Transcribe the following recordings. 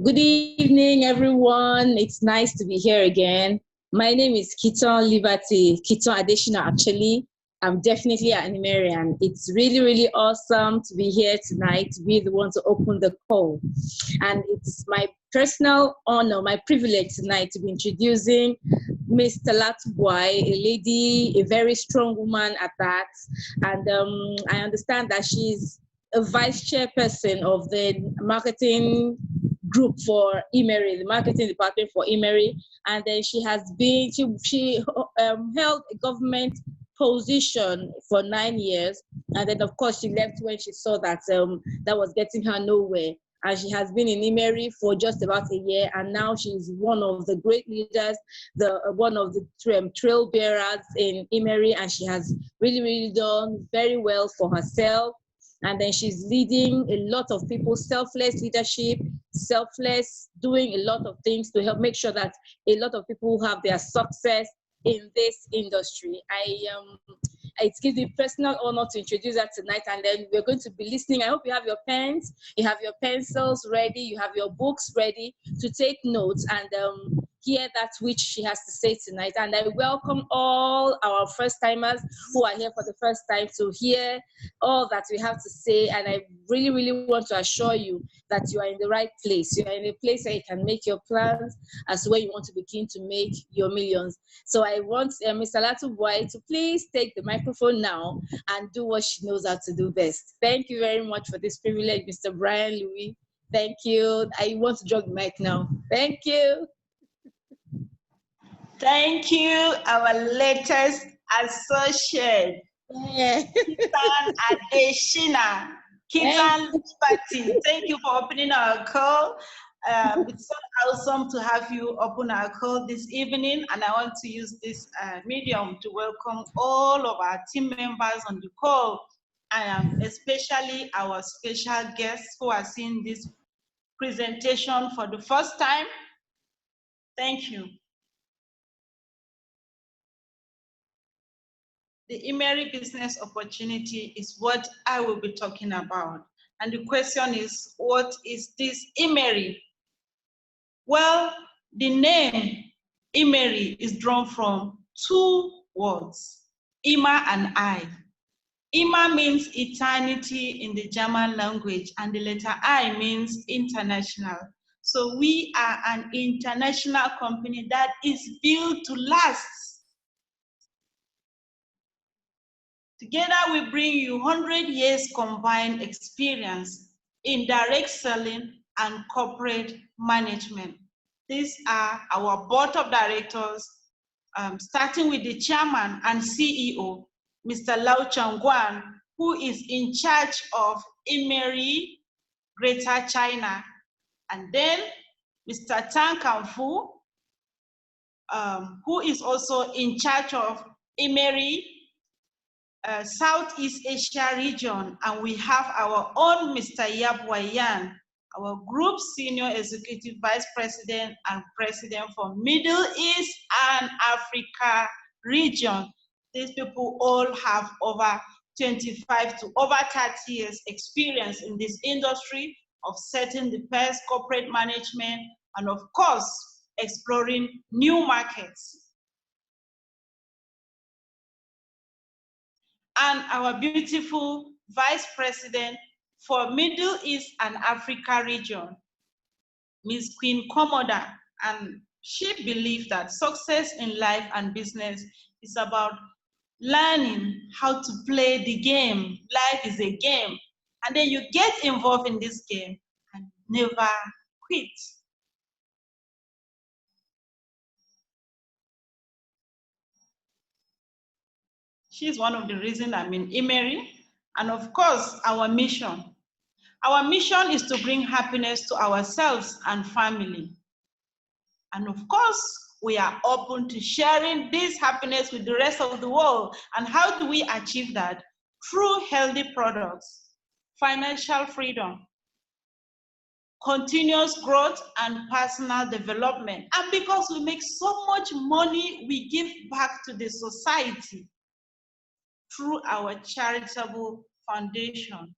Good evening, everyone. It's nice to be here again. My name is Kiton Liberty, Kiton Adeshina, actually. I'm definitely an IMMERI, and it's really, really awesome to be here tonight, to be the one to open the call. And it's my personal honor, my privilege tonight to be introducing Miss Talatu Bwai, a lady, a very strong woman at that. And I understand that she's a vice chairperson of the marketing group for IMMERI, the marketing department for IMMERI, and then she has been held a government position for 9 years, and then of course she left when she saw that that was getting her nowhere. And she has been in IMMERI for just about a year, and now she's one of the great leaders, one of the trail bearers in IMMERI, and she has really, really done very well for herself. And then she's leading a lot of people, selfless leadership, selfless, doing a lot of things to help make sure that a lot of people have their success in this industry. It gives me personal honor to introduce her tonight, and then we're going to be listening. I hope you have your pens, you have your pencils ready, you have your books ready to take notes and hear that which she has to say tonight. And I welcome all our first timers who are here for the first time to hear all that we have to say. And I really, really want to assure you that you are in the right place. You are in a place where you can make your plans as to where you want to begin to make your millions. So I want Mr. Talatu Bwai to please take the microphone now and do what she knows how to do best. Thank you very much for this privilege, Mr. Brian Louis. Thank you. I want to drop the mic now. Thank you. Thank you, our latest associate, Kitan Adeshina. Kitan Liberty, thank you for opening our call. It's so awesome to have you open our call this evening, and I want to use this medium to welcome all of our team members on the call, and especially our special guests who are seeing this presentation for the first time. Thank you. The IMMERI business opportunity is what I will be talking about. And the question is, what is this IMMERI? Well, the name IMMERI is drawn from two words, Immer and I. Immer means eternity in the German language, and the letter I means international. So we are an international company that is built to last. Together, we bring you 100 years combined experience in direct selling and corporate management. These are our board of directors, starting with the chairman and CEO, Mr. Lau Changguan, who is in charge of IMMERI Greater China, and then Mr. Tang Kangfu, who is also in charge of IMMERI Southeast Asia region, and we have our own Mr. Bwai, our group senior executive vice president and president for Middle East and Africa region. These people all have over 25 to over 30 years experience in this industry of setting the best corporate management and of course, exploring new markets. And our beautiful Vice President for Middle East and Africa region, Ms. Queen Komoda, and she believes that success in life and business is about learning how to play the game. Life is a game, and then you get involved in this game and never quit. She's one of the reasons I'm in IMMERI. And of course, our mission. Our mission is to bring happiness to ourselves and family. And of course, we are open to sharing this happiness with the rest of the world. And how do we achieve that? Through healthy products, financial freedom, continuous growth, and personal development. And because we make so much money, we give back to the society through our charitable foundation.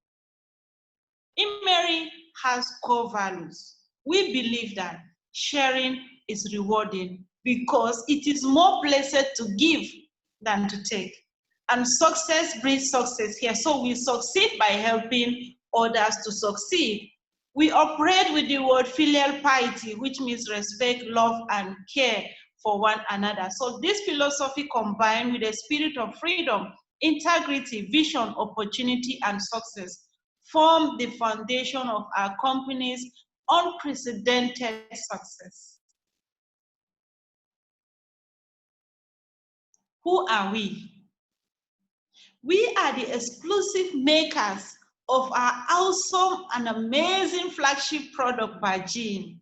IMMERI has core values. We believe that sharing is rewarding because it is more blessed to give than to take. And success breeds success here. So we succeed by helping others to succeed. We operate with the word filial piety, which means respect, love, and care for one another. So this philosophy combined with a spirit of freedom, integrity, vision, opportunity, and success form the foundation of our company's unprecedented success. Who are we? We are the exclusive makers of our awesome and amazing flagship product, Vagine.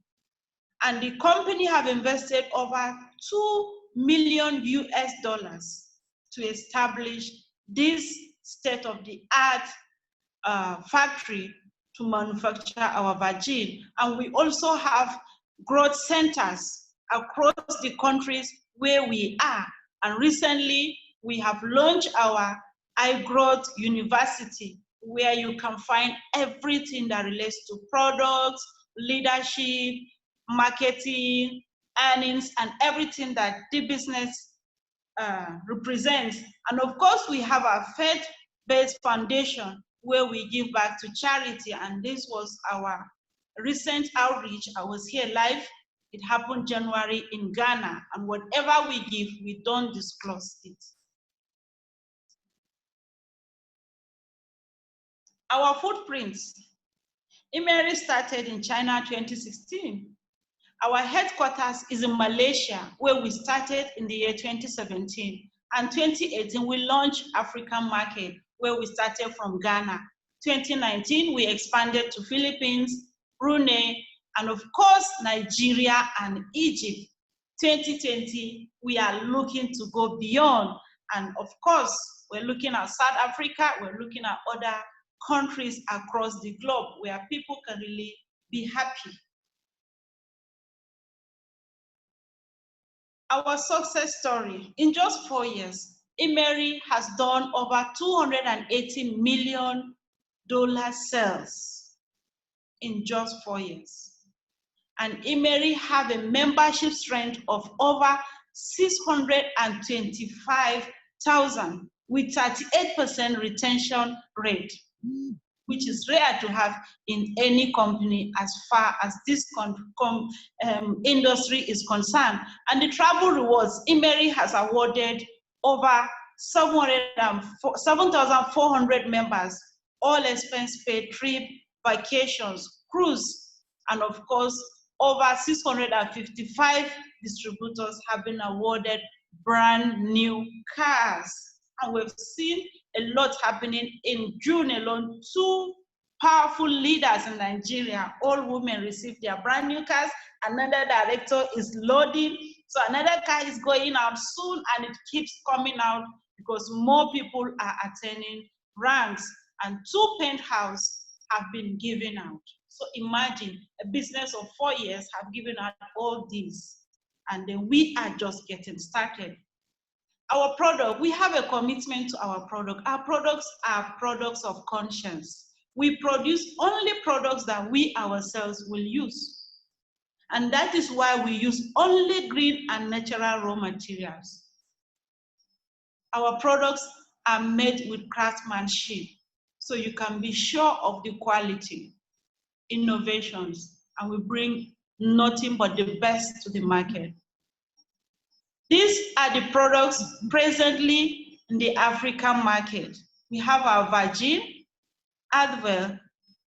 And the company have invested over $2 million to establish this state-of-the-art factory to manufacture our Vagine. And we also have growth centers across the countries where we are. And recently, we have launched our iGrowth University, where you can find everything that relates to products, leadership, marketing, earnings, and everything that the business represents. And of course, we have our faith-based foundation where we give back to charity. And this was our recent outreach. I was here live. It happened January in Ghana. And whatever we give, we don't disclose it. Our footprints. IMMERI started in China 2016. Our headquarters is in Malaysia, where we started in the year 2017. And 2018, we launched African market, where we started from Ghana. 2019, we expanded to Philippines, Brunei, and of course, Nigeria and Egypt. 2020, we are looking to go beyond. And of course, we're looking at South Africa, we're looking at other countries across the globe where people can really be happy. Our success story, in just 4 years, IMMERI has done over $280 million sales in just 4 years. And IMMERI have a membership strength of over 625,000 with 38% retention rate, which is rare to have in any company as far as this industry is concerned. And the travel rewards, IMMERI has awarded over 7,400 members, all expense paid trip, vacations, cruise, and of course, over 655 distributors have been awarded brand new cars. And we've seen a lot happening. In June alone, 2 powerful leaders in Nigeria, all women, received their brand new cars. Another director is loading. So another car is going out soon, and it keeps coming out because more people are attending ranks, and 2 penthouses have been given out. So imagine a business of 4 years have given out all these, and then we are just getting started. Our product, we have a commitment to our product. Our products are products of conscience. We produce only products that we ourselves will use. And that is why we use only green and natural raw materials. Our products are made with craftsmanship, so you can be sure of the quality, innovations, and we bring nothing but the best to the market. These are the products presently in the African market. We have our Vagine, Advil,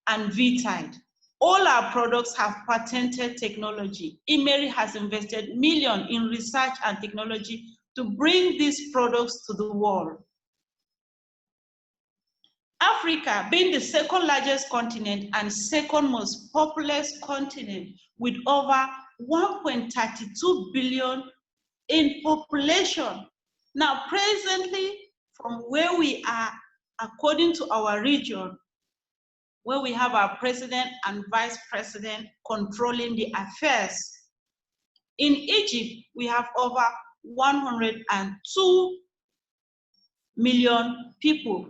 and V-Tide. All our products have patented technology. IMMERI has invested millions in research and technology to bring these products to the world. Africa, being the second largest continent and second most populous continent with over 1.32 billion in population. Now, presently, from where we are, according to our region, where we have our president and vice president controlling the affairs. In Egypt, we have over 102 million people.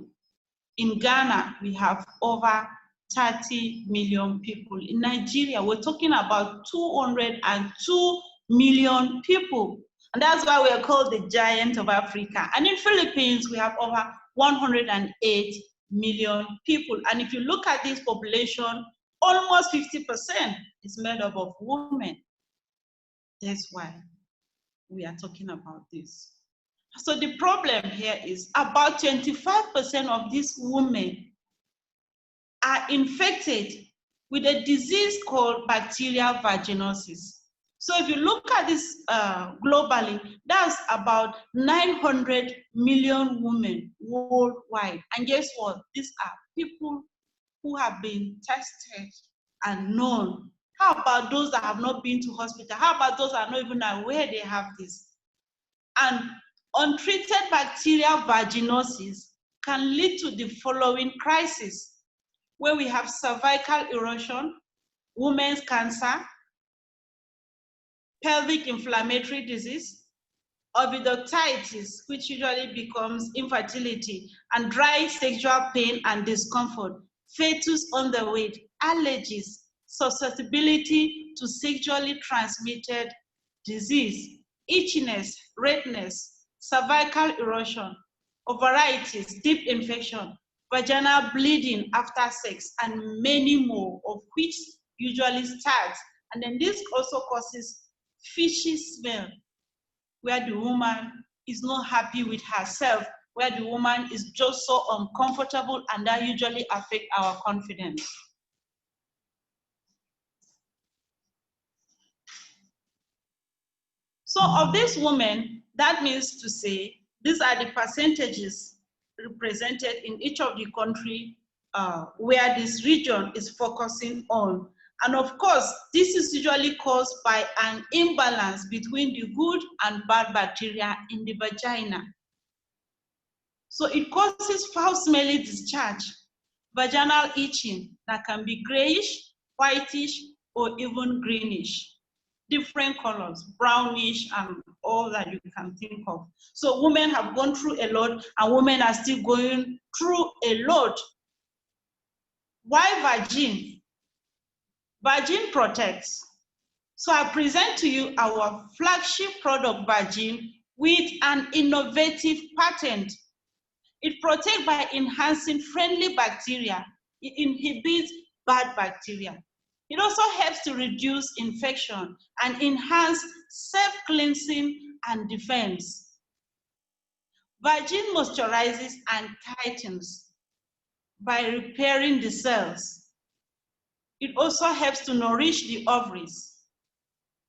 In Ghana, we have over 30 million people. In Nigeria, we're talking about 202 million people. And that's why we are called the giant of Africa. And in Philippines, we have over 108 million people. And if you look at this population, almost 50% is made up of women. That's why we are talking about this. So the problem here is about 25% of these women are infected with a disease called bacterial vaginosis. So if you look at this globally, that's about 900 million women worldwide. And guess what? These are people who have been tested and known. How about those that have not been to hospital? How about those that are not even aware they have this? And untreated bacterial vaginosis can lead to the following crises, where we have cervical erosion, women's cancer, pelvic inflammatory disease, oviductitis, which usually becomes infertility, and dry sexual pain and discomfort, fetus on the way, allergies, susceptibility to sexually transmitted disease, itchiness, redness, cervical erosion, ovaritis, deep infection, vaginal bleeding after sex, and many more, of which usually starts. And then this also causes fishy smell, where the woman is not happy with herself, where the woman is just so uncomfortable, and that usually affects our confidence. So of these women, that means to say, these are the percentages represented in each of the country where this region is focusing on. And of course, this is usually caused by an imbalance between the good and bad bacteria in the vagina. So it causes foul-smelling discharge, vaginal itching that can be grayish, whitish, or even greenish. Different colors, brownish, and all that you can think of. So women have gone through a lot, and women are still going through a lot. Why Vagine? Vagine protects. So I present to you our flagship product, Vagine, with an innovative patent. It protects by enhancing friendly bacteria. It inhibits bad bacteria. It also helps to reduce infection and enhance self-cleansing and defense. Vagine moisturizes and tightens by repairing the cells. It also helps to nourish the ovaries.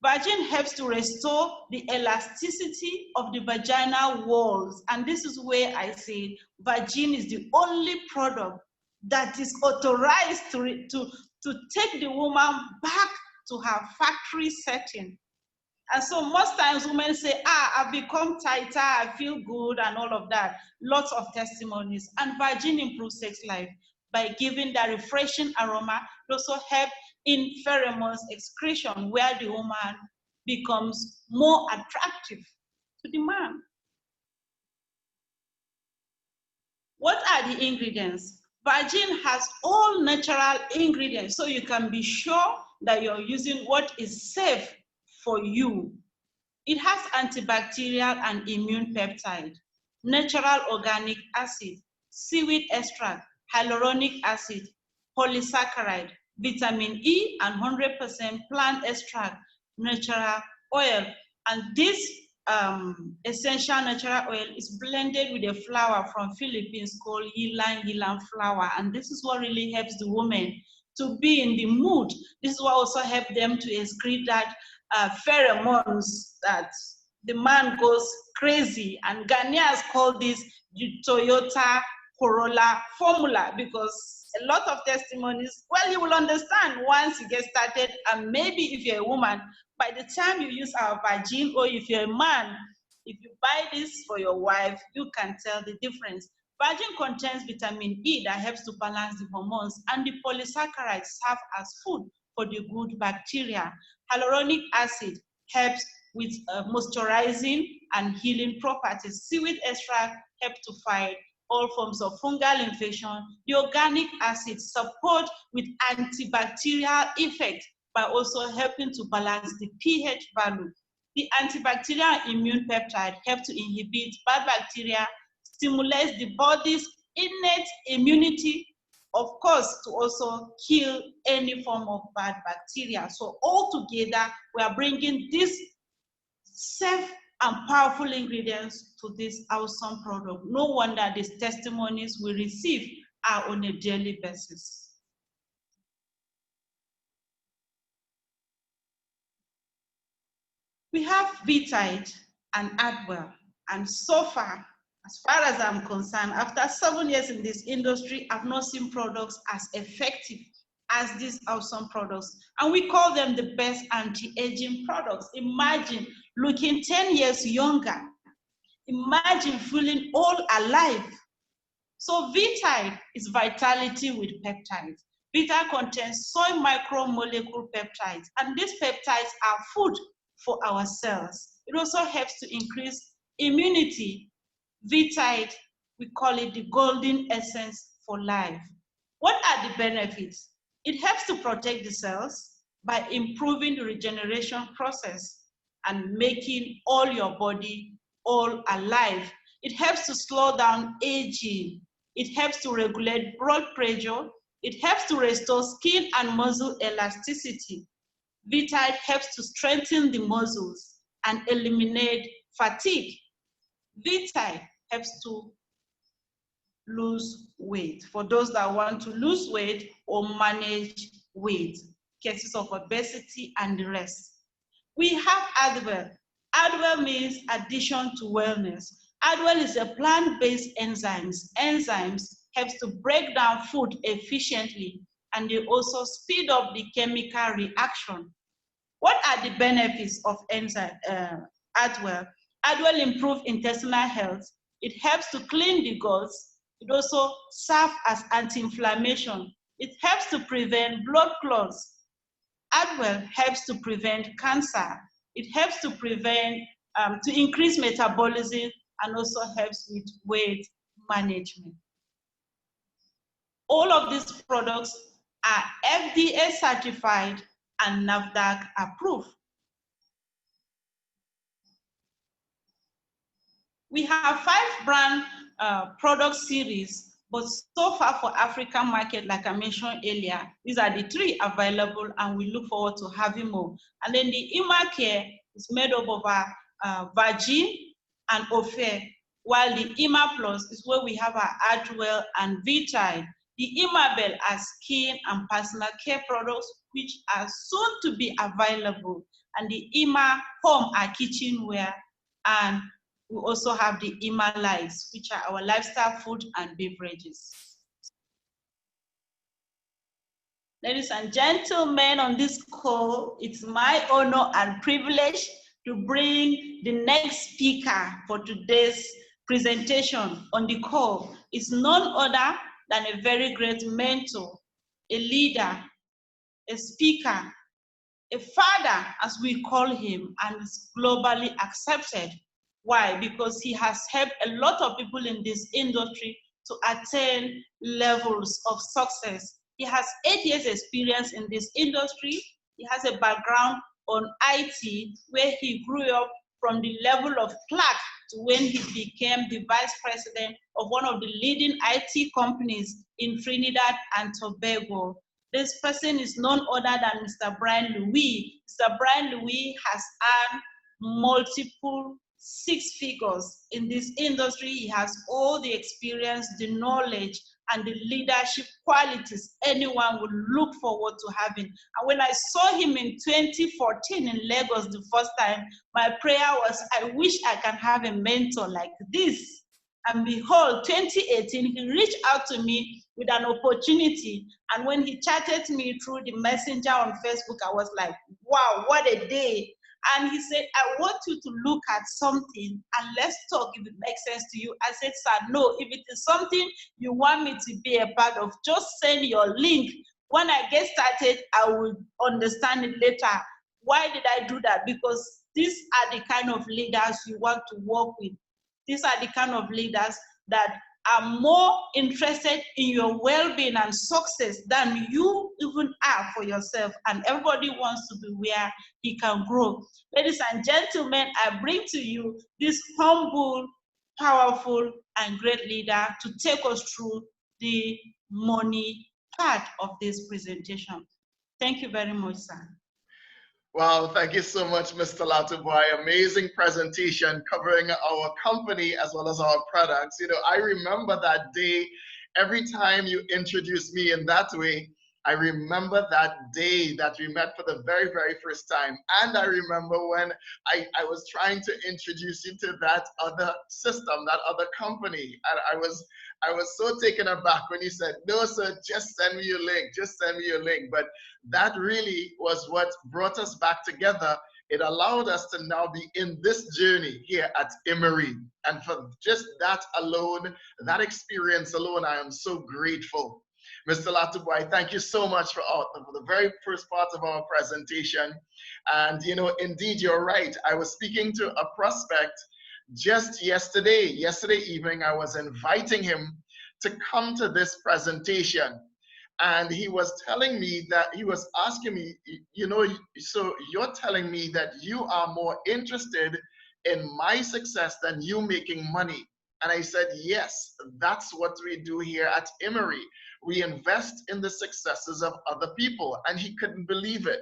Vagine helps to restore the elasticity of the vaginal walls. And this is where I say Vagine is the only product that is authorized to take the woman back to her factory setting. And so most times women say, I've become tighter, I feel good, and all of that. Lots of testimonies. And Vagine improves sex life by giving that refreshing aroma. It also helps in pheromones excretion, where the woman becomes more attractive to the man. What are the ingredients? Vagine has all natural ingredients, so you can be sure that you're using what is safe for you. It has antibacterial and immune peptide, natural organic acid, seaweed extract, hyaluronic acid, polysaccharide, vitamin E, and 100% plant extract, natural oil. And this essential natural oil is blended with a flower from Philippines called ylang flower. And this is what really helps the woman to be in the mood. This is what also helps them to excrete that pheromones that the man goes crazy. And Ghanaians call this the Toyota Corolla formula, because a lot of testimonies, well, you will understand once you get started. And maybe if you're a woman, by the time you use our Vagine, or if you're a man, if you buy this for your wife, you can tell the difference. Vagine contains vitamin E that helps to balance the hormones, and the polysaccharides serve as food for the good bacteria. Hyaluronic acid helps with moisturizing and healing properties. Seaweed extract helps to fight all forms of fungal infection. The organic acids support with antibacterial effect by also helping to balance the pH value. The antibacterial immune peptide help to inhibit bad bacteria, stimulates the body's innate immunity, of course, to also kill any form of bad bacteria. So all together, we are bringing these safe and powerful ingredients to this awesome product. No wonder these testimonies we receive are on a daily basis. We have Vitide and Adwell, and so far as I'm concerned, after 7 years in this industry, I've not seen products as effective as these awesome products. And we call them the best anti-aging products. Imagine looking 10 years younger. Imagine feeling all alive. So Vitide is vitality with peptides. Vitide contains soy micromolecule peptides, and these peptides are food for our cells. It also helps to increase immunity. Vitide, we call it the golden essence for life. What are the benefits? It helps to protect the cells by improving the regeneration process and making all your body all alive. It helps to slow down aging. It helps to regulate blood pressure. It helps to restore skin and muscle elasticity. Vitide helps to strengthen the muscles and eliminate fatigue. Vitide helps to lose weight for those that want to lose weight or manage weight, cases of obesity and the rest. We have Adwell. Adwell means addition to wellness. Adwell is a plant-based enzymes. Enzymes helps to break down food efficiently, and they also speed up the chemical reaction. What are the benefits of Adwell? Adwell improves intestinal health. It helps to clean the guts. It also serves as anti-inflammation. It helps to prevent blood clots. Adwell helps to prevent cancer. It helps to prevent, to increase metabolism, and also helps with weight management. All of these products are FDA certified and NAFDAC approved. We have 5 brand product series, but so far for African market, like I mentioned earlier, these are the 3 available, and we look forward to having more. And then the IMMERI is made up of Vagine and Ofer, while the IMMERI Plus is where we have our Adwell and Vitide. The IMMERI are skin and personal care products, which are soon to be available. And the IMMERI Home are kitchenware, and we also have the IMMERI Lights, which are our lifestyle food and beverages. Ladies and gentlemen, on this call, it's my honor and privilege to bring the next speaker for today's presentation on the call. It's none other than a very great mentor, a leader, a speaker, a father, as we call him, and is globally accepted. Why? Because he has helped a lot of people in this industry to attain levels of success. He has 8 years experience in this industry. He has a background on IT, where he grew up from the level of clerk to when he became the vice president of one of the leading IT companies in Trinidad and Tobago. This person is none other than Mr. Brian Louis. Mr. Brian Louis has earned multiple 6 figures in this industry. He has all the experience, the knowledge, and the leadership qualities anyone would look forward to having. And when I saw him in 2014 in Lagos the first time, my prayer was, I wish I can have a mentor like this. And behold, 2018, he reached out to me with an opportunity. And when he chatted me through the messenger on Facebook, I was like, wow, what a day. And he said, I want you to look at something and let's talk if it makes sense to you. I said, sir, no, if it is something you want me to be a part of, just send your link. When I get started, I will understand it later. Why did I do that? Because these are the kind of leaders you want to work with. These are the kind of leaders that are more interested in your well-being and success than you even are for yourself. And everybody wants to be where he can grow. Ladies and gentlemen, I bring to you this humble, powerful, and great leader to take us through the money part of this presentation. Thank you very much, sir. Wow, thank you so much, Mr. Talatu. Amazing presentation covering our company as well as our products. You know, I remember that day. Every time you introduced me in that way, I remember that day that we met for the very, very first time. And I remember when I was trying to introduce you to that other system, that other company. And I was so taken aback when you said, no, sir, just send me your link, just send me your link. But that really was what brought us back together. It allowed us to now be in this journey here at Emory. And for just that alone, that experience alone, I am so grateful. Mr. Talatu, thank you so much for the very first part of our presentation. And, you know, indeed, you're right. I was speaking to a prospect just yesterday evening. I was inviting him to come to this presentation. And he was telling me that, he was asking me, you know, so you're telling me that you are more interested in my success than you making money. And I said, yes, that's what we do here at Emory. We invest in the successes of other people. And he couldn't believe it.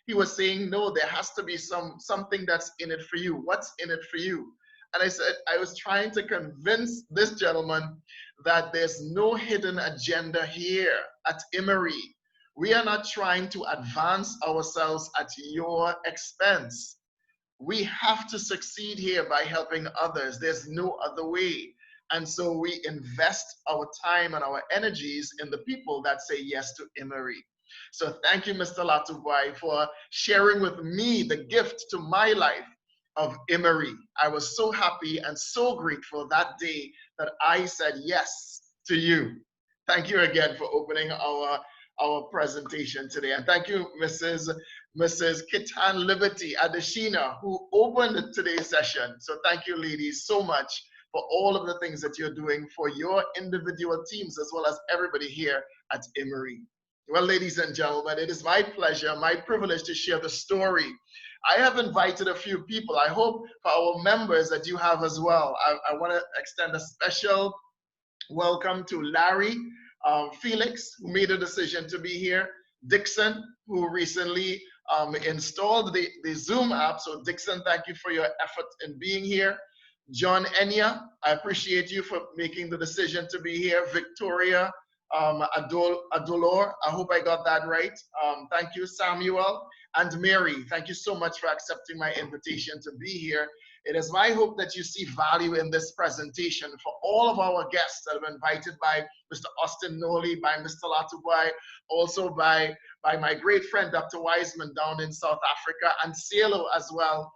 He was saying, no, there has to be something that's in it for you. What's in it for you? And I said, I was trying to convince this gentleman that there's no hidden agenda here at Emory. We are not trying to advance ourselves at your expense. We have to succeed here by helping others. There's no other way. And so we invest our time and our energies in the people that say yes to Emory. So thank you, Mr. Talatu, for sharing with me the gift to my life of Emory. I was so happy and so grateful that day that I said yes to you. Thank you again for opening our presentation today. And thank you, Mrs. Kitan Liberty Adeshina, who opened today's session. So thank you, ladies, so much for all of the things that you're doing for your individual teams as well as everybody here at Emory. Well, ladies and gentlemen, it is my pleasure, my privilege to share the story. I have invited a few people. I hope for our members that you have as well. I want to extend a special welcome to Larry, Felix, who made a decision to be here, Dixon, who recently installed the Zoom app. So Dixon, thank you for your effort in being here. John Enya, I appreciate you for making the decision to be here. Victoria Adolor, I hope I got that right. Thank you, Samuel. And Mary, thank you so much for accepting my invitation to be here. It is my hope that you see value in this presentation. For all of our guests that have been invited by Mr. Austin Noli, by Mr. Talatu, also by my great friend, Dr. Wiseman down in South Africa, and Cielo as well.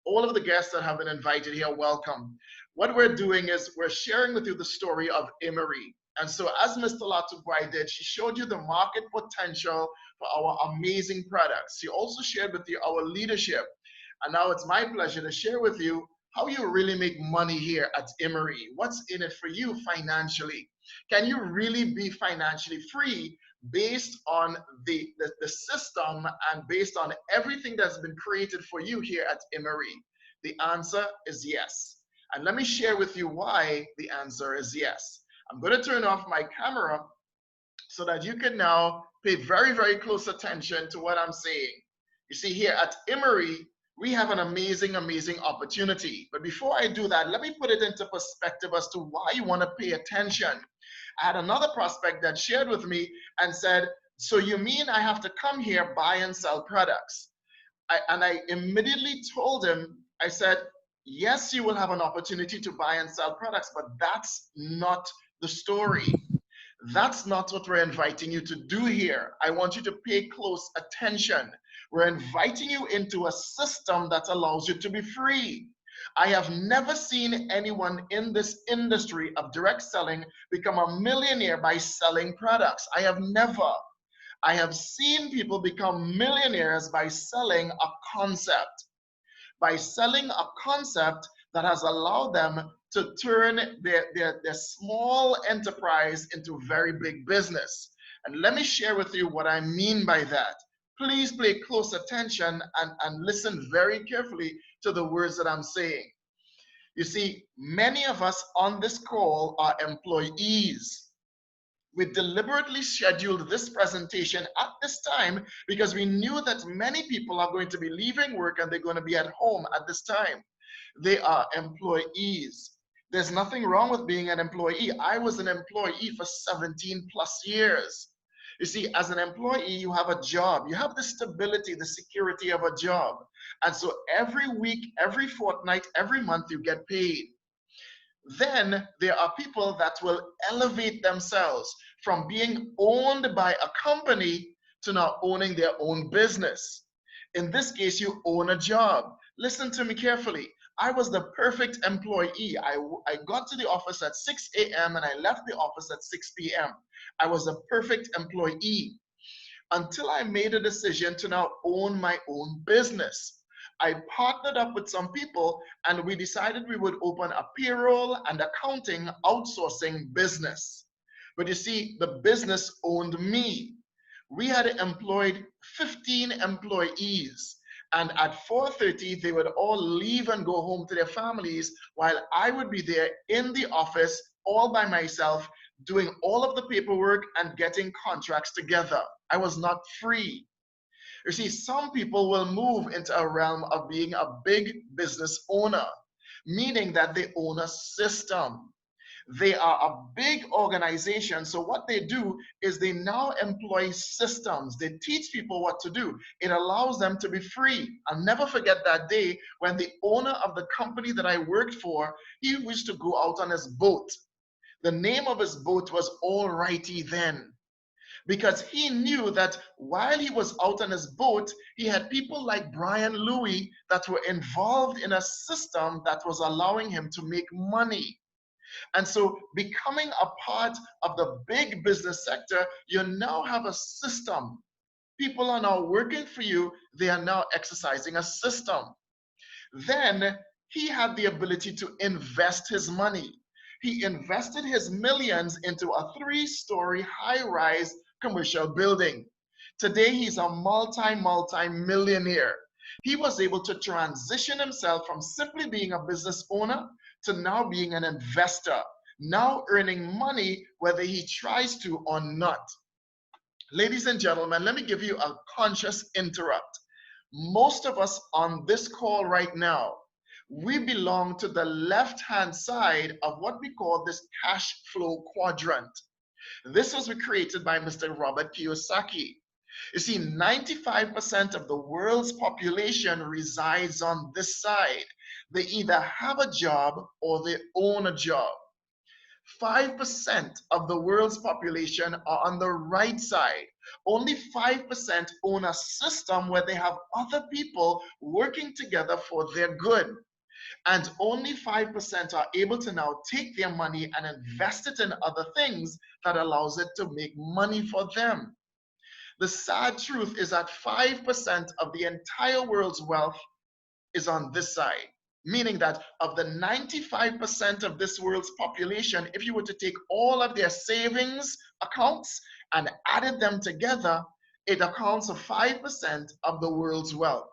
All of the guests that have been invited here, welcome. What we're doing is we're sharing with you the story of Emory. And so as Mr. Talatu did, she showed you the market potential for our amazing products. She also shared with you our leadership. And now it's my pleasure to share with you how you really make money here at Emory. What's in it for you financially? Can you really be financially free based on the system and based on everything that's been created for you here at Emory? The answer is yes. And let me share with you why the answer is yes. I'm going to turn off my camera so that you can now pay very, very close attention to what I'm saying. You see, here at Emory, we have an amazing, amazing opportunity. But before I do that, let me put it into perspective as to why you want to pay attention. I had another prospect that shared with me and said, so you mean I have to come here, buy and sell products? And I immediately told him, I said, yes, you will have an opportunity to buy and sell products, but that's not the story. That's not what we're inviting you to do here. I want you to pay close attention. We're inviting you into a system that allows you to be free. I have never seen anyone in this industry of direct selling become a millionaire by selling products. I have never. I have seen people become millionaires by selling a concept. By selling a concept that has allowed them to turn their small enterprise into very big business. And let me share with you what I mean by that. Please pay close attention and listen very carefully to the words that I'm saying. You see, many of us on this call are employees. We deliberately scheduled this presentation at this time because we knew that many people are going to be leaving work and they're going to be at home at this time. They are employees. There's nothing wrong with being an employee. I was an employee for 17 plus years. You see, as an employee, you have a job. You have the stability, the security of a job. And so every week, every fortnight, every month, you get paid. Then there are people that will elevate themselves from being owned by a company to now owning their own business. In this case, you own a job. Listen to me carefully. I was the perfect employee. I got to the office at 6 a.m. and I left the office at 6 p.m. I was a perfect employee until I made a decision to now own my own business. I partnered up with some people and we decided we would open a payroll and accounting outsourcing business. But you see, the business owned me. We had employed 15 employees, and at 4:30, they would all leave and go home to their families while I would be there in the office all by myself doing all of the paperwork and getting contracts together. I was not free. You see, some people will move into a realm of being a big business owner, meaning that they own a system. They are a big organization, so what they do is they now employ systems. They teach people what to do. It allows them to be free. I'll never forget that day when the owner of the company that I worked for, he used to go out on his boat. The name of his boat was Alrighty Then, because he knew that while he was out on his boat, he had people like Brian Louis that were involved in a system that was allowing him to make money. And so becoming a part of the big business sector, you now have a system. People are now working for you. They are now exercising a system. Then he had the ability to invest his money. He invested his millions into a 3-story high-rise commercial building. Today, he's a multi-millionaire. He was able to transition himself from simply being a business owner to now being an investor, now earning money whether he tries to or not. Ladies and gentlemen, let me give you a conscious interrupt. Most of us on this call right now, we belong to the left-hand side of what we call this cash flow quadrant. This was created by Mr. Robert Kiyosaki. You see, 95% of the world's population resides on this side. They either have a job or they own a job. 5% of the world's population are on the right side. Only 5% own a system where they have other people working together for their good. And only 5% are able to now take their money and invest it in other things that allows it to make money for them. The sad truth is that 5% of the entire world's wealth is on this side, meaning that of the 95% of this world's population, if you were to take all of their savings accounts and added them together, it accounts for 5% of the world's wealth,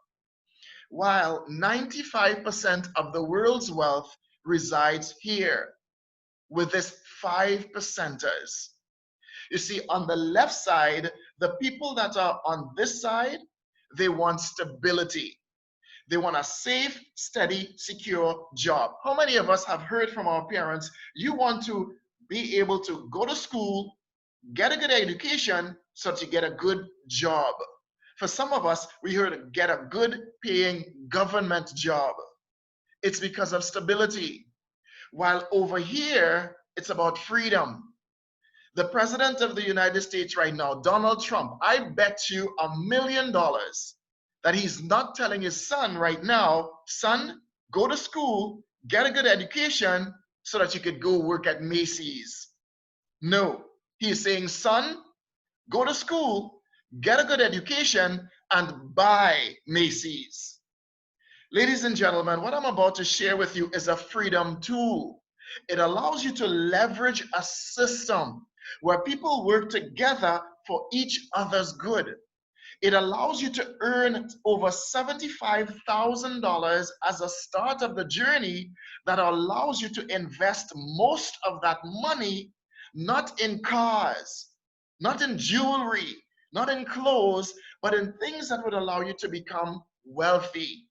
while 95% of the world's wealth resides here with this 5%ers. You see, on the left side, the people that are on this side, they want stability. They want a safe, steady, secure job. How many of us have heard from our parents, you want to be able to go to school, get a good education, so that you get a good job? For some of us, we heard get a good paying government job. It's because of stability. While over here, it's about freedom. The president of the United States right now, Donald Trump, I bet you $1 million that he's not telling his son right now, son, go to school, get a good education so that you could go work at Macy's. No, he's saying, son, go to school, get a good education, and buy Macy's. Ladies and gentlemen, what I'm about to share with you is a freedom tool. It allows you to leverage a system where people work together for each other's good. It allows you to earn over $75,000 as a start of the journey that allows you to invest most of that money not in cars, not in jewelry, not in clothes, but in things that would allow you to become wealthy.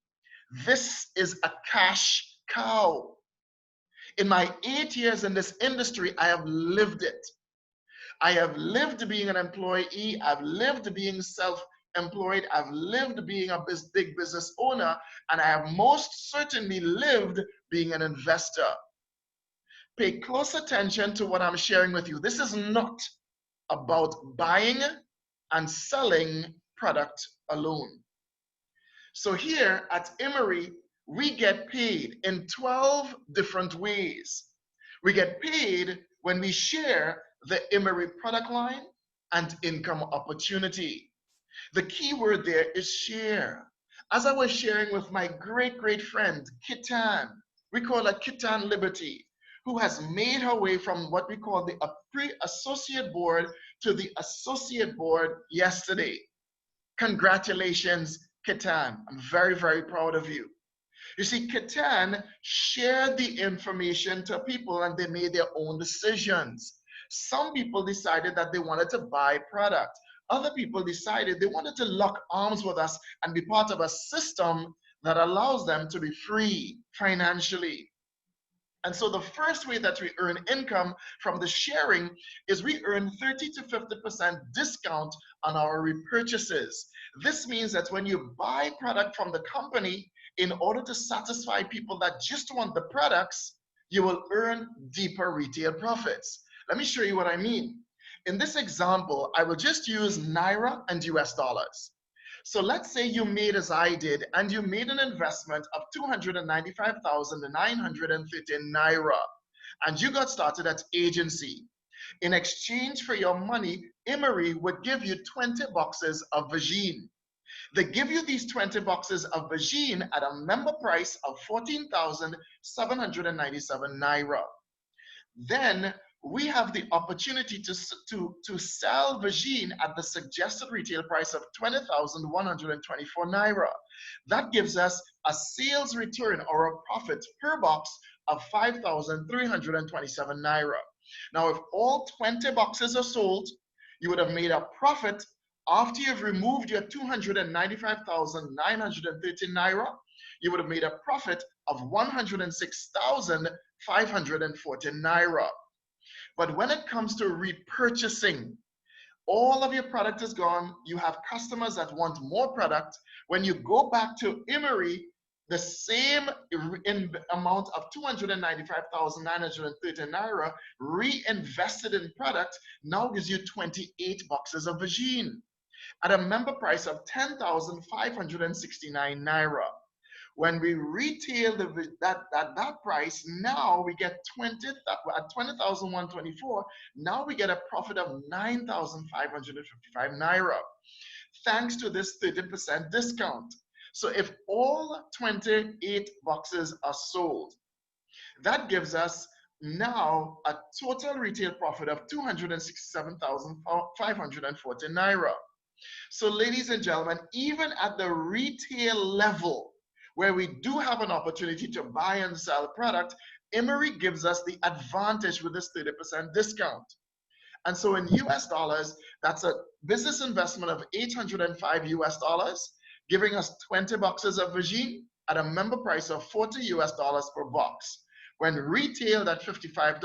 This is a cash cow. In my 8 years in this industry, I have lived it. I have lived being an employee. I've lived being self-employed. I've lived being a big business owner. And I have most certainly lived being an investor. Pay close attention to what I'm sharing with you. This is not about buying and selling product alone. So here at IMMERI, we get paid in 12 different ways. We get paid when we share the IMMERI product line and income opportunity. The key word there is share. As I was sharing with my great friend, Kitan, we call her Kitan Liberty, who has made her way from what we call the pre-associate board to the associate board yesterday. Congratulations, Kitan. I'm very proud of you. You see, Kitan shared the information to people and they made their own decisions. Some people decided that they wanted to buy product. Other people decided they wanted to lock arms with us and be part of a system that allows them to be free financially. And so the first way that we earn income from the sharing is we earn 30 to 50% discount on our repurchases. This means that when you buy product from the company, in order to satisfy people that just want the products, you will earn deeper retail profits. Let me show you what I mean. In this example, I will just use Naira and US dollars. So let's say you made as I did, and you made an investment of 295,913 Naira, and you got started at agency. In exchange for your money, IMMERI would give you 20 boxes of Vagine. They give you these 20 boxes of Vagine at a member price of 14,797 Naira. Then we have the opportunity to sell Vagine at the suggested retail price of 20,124 Naira. That gives us a sales return or a profit per box of 5,327 Naira. Now, if all 20 boxes are sold, you would have made a profit after you've removed your 295,913 Naira. You would have made a profit of 106,540 Naira. But when it comes to repurchasing, all of your product is gone. You have customers that want more product. When you go back to IMMERI, the same amount of 295,930 Naira reinvested in product now gives you 28 boxes of Vagine at a member price of 10,569 Naira. When we retail that price, now we get at 20,124. Now we get a profit of 9,555 Naira, thanks to this 30% discount. So if all 28 boxes are sold, that gives us now a total retail profit of 267,540 Naira. So ladies and gentlemen, even at the retail level, where we do have an opportunity to buy and sell product, IMMERI gives us the advantage with this 30% discount. And so in US dollars, that's a business investment of 805 US dollars, giving us 20 boxes of Vagine at a member price of 40 US dollars per box. When retailed at $55,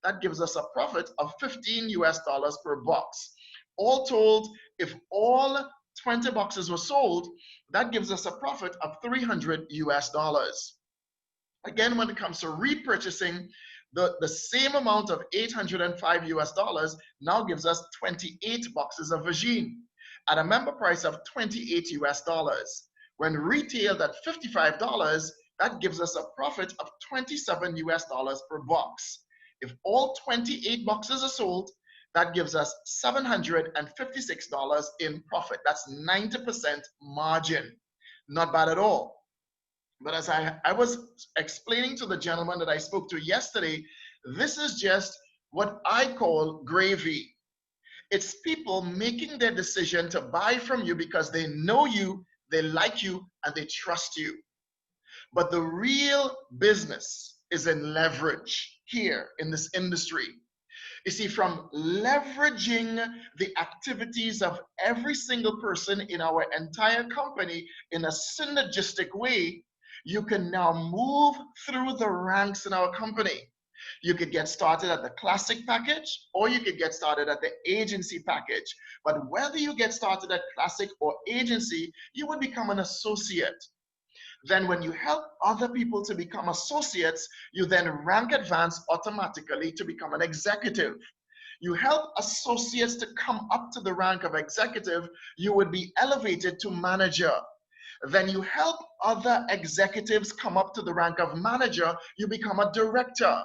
that gives us a profit of 15 US dollars per box. All told, if all 20 boxes were sold, that gives us a profit of 300 US dollars. Again, when it comes to repurchasing, the same amount of 805 US dollars now gives us 28 boxes of Vagine at a member price of 28 US dollars. When retailed at $55, that gives us a profit of 27 US dollars per box. If all 28 boxes are sold, that gives us $756 in profit. That's 90% margin. Not bad at all. But as I was explaining to the gentleman that I spoke to yesterday, this is just what I call gravy. It's people making their decision to buy from you because they know you, they like you, and they trust you. But the real business is in leverage here in this industry. You see, from leveraging the activities of every single person in our entire company in a synergistic way, you can now move through the ranks in our company. You could get started at the classic package, or you could get started at the agency package. But whether you get started at classic or agency, you would become an associate. Then when you help other people to become associates, you then rank advance automatically to become an executive. You help associates to come up to the rank of executive, you would be elevated to manager. Then you help other executives come up to the rank of manager, you become a director.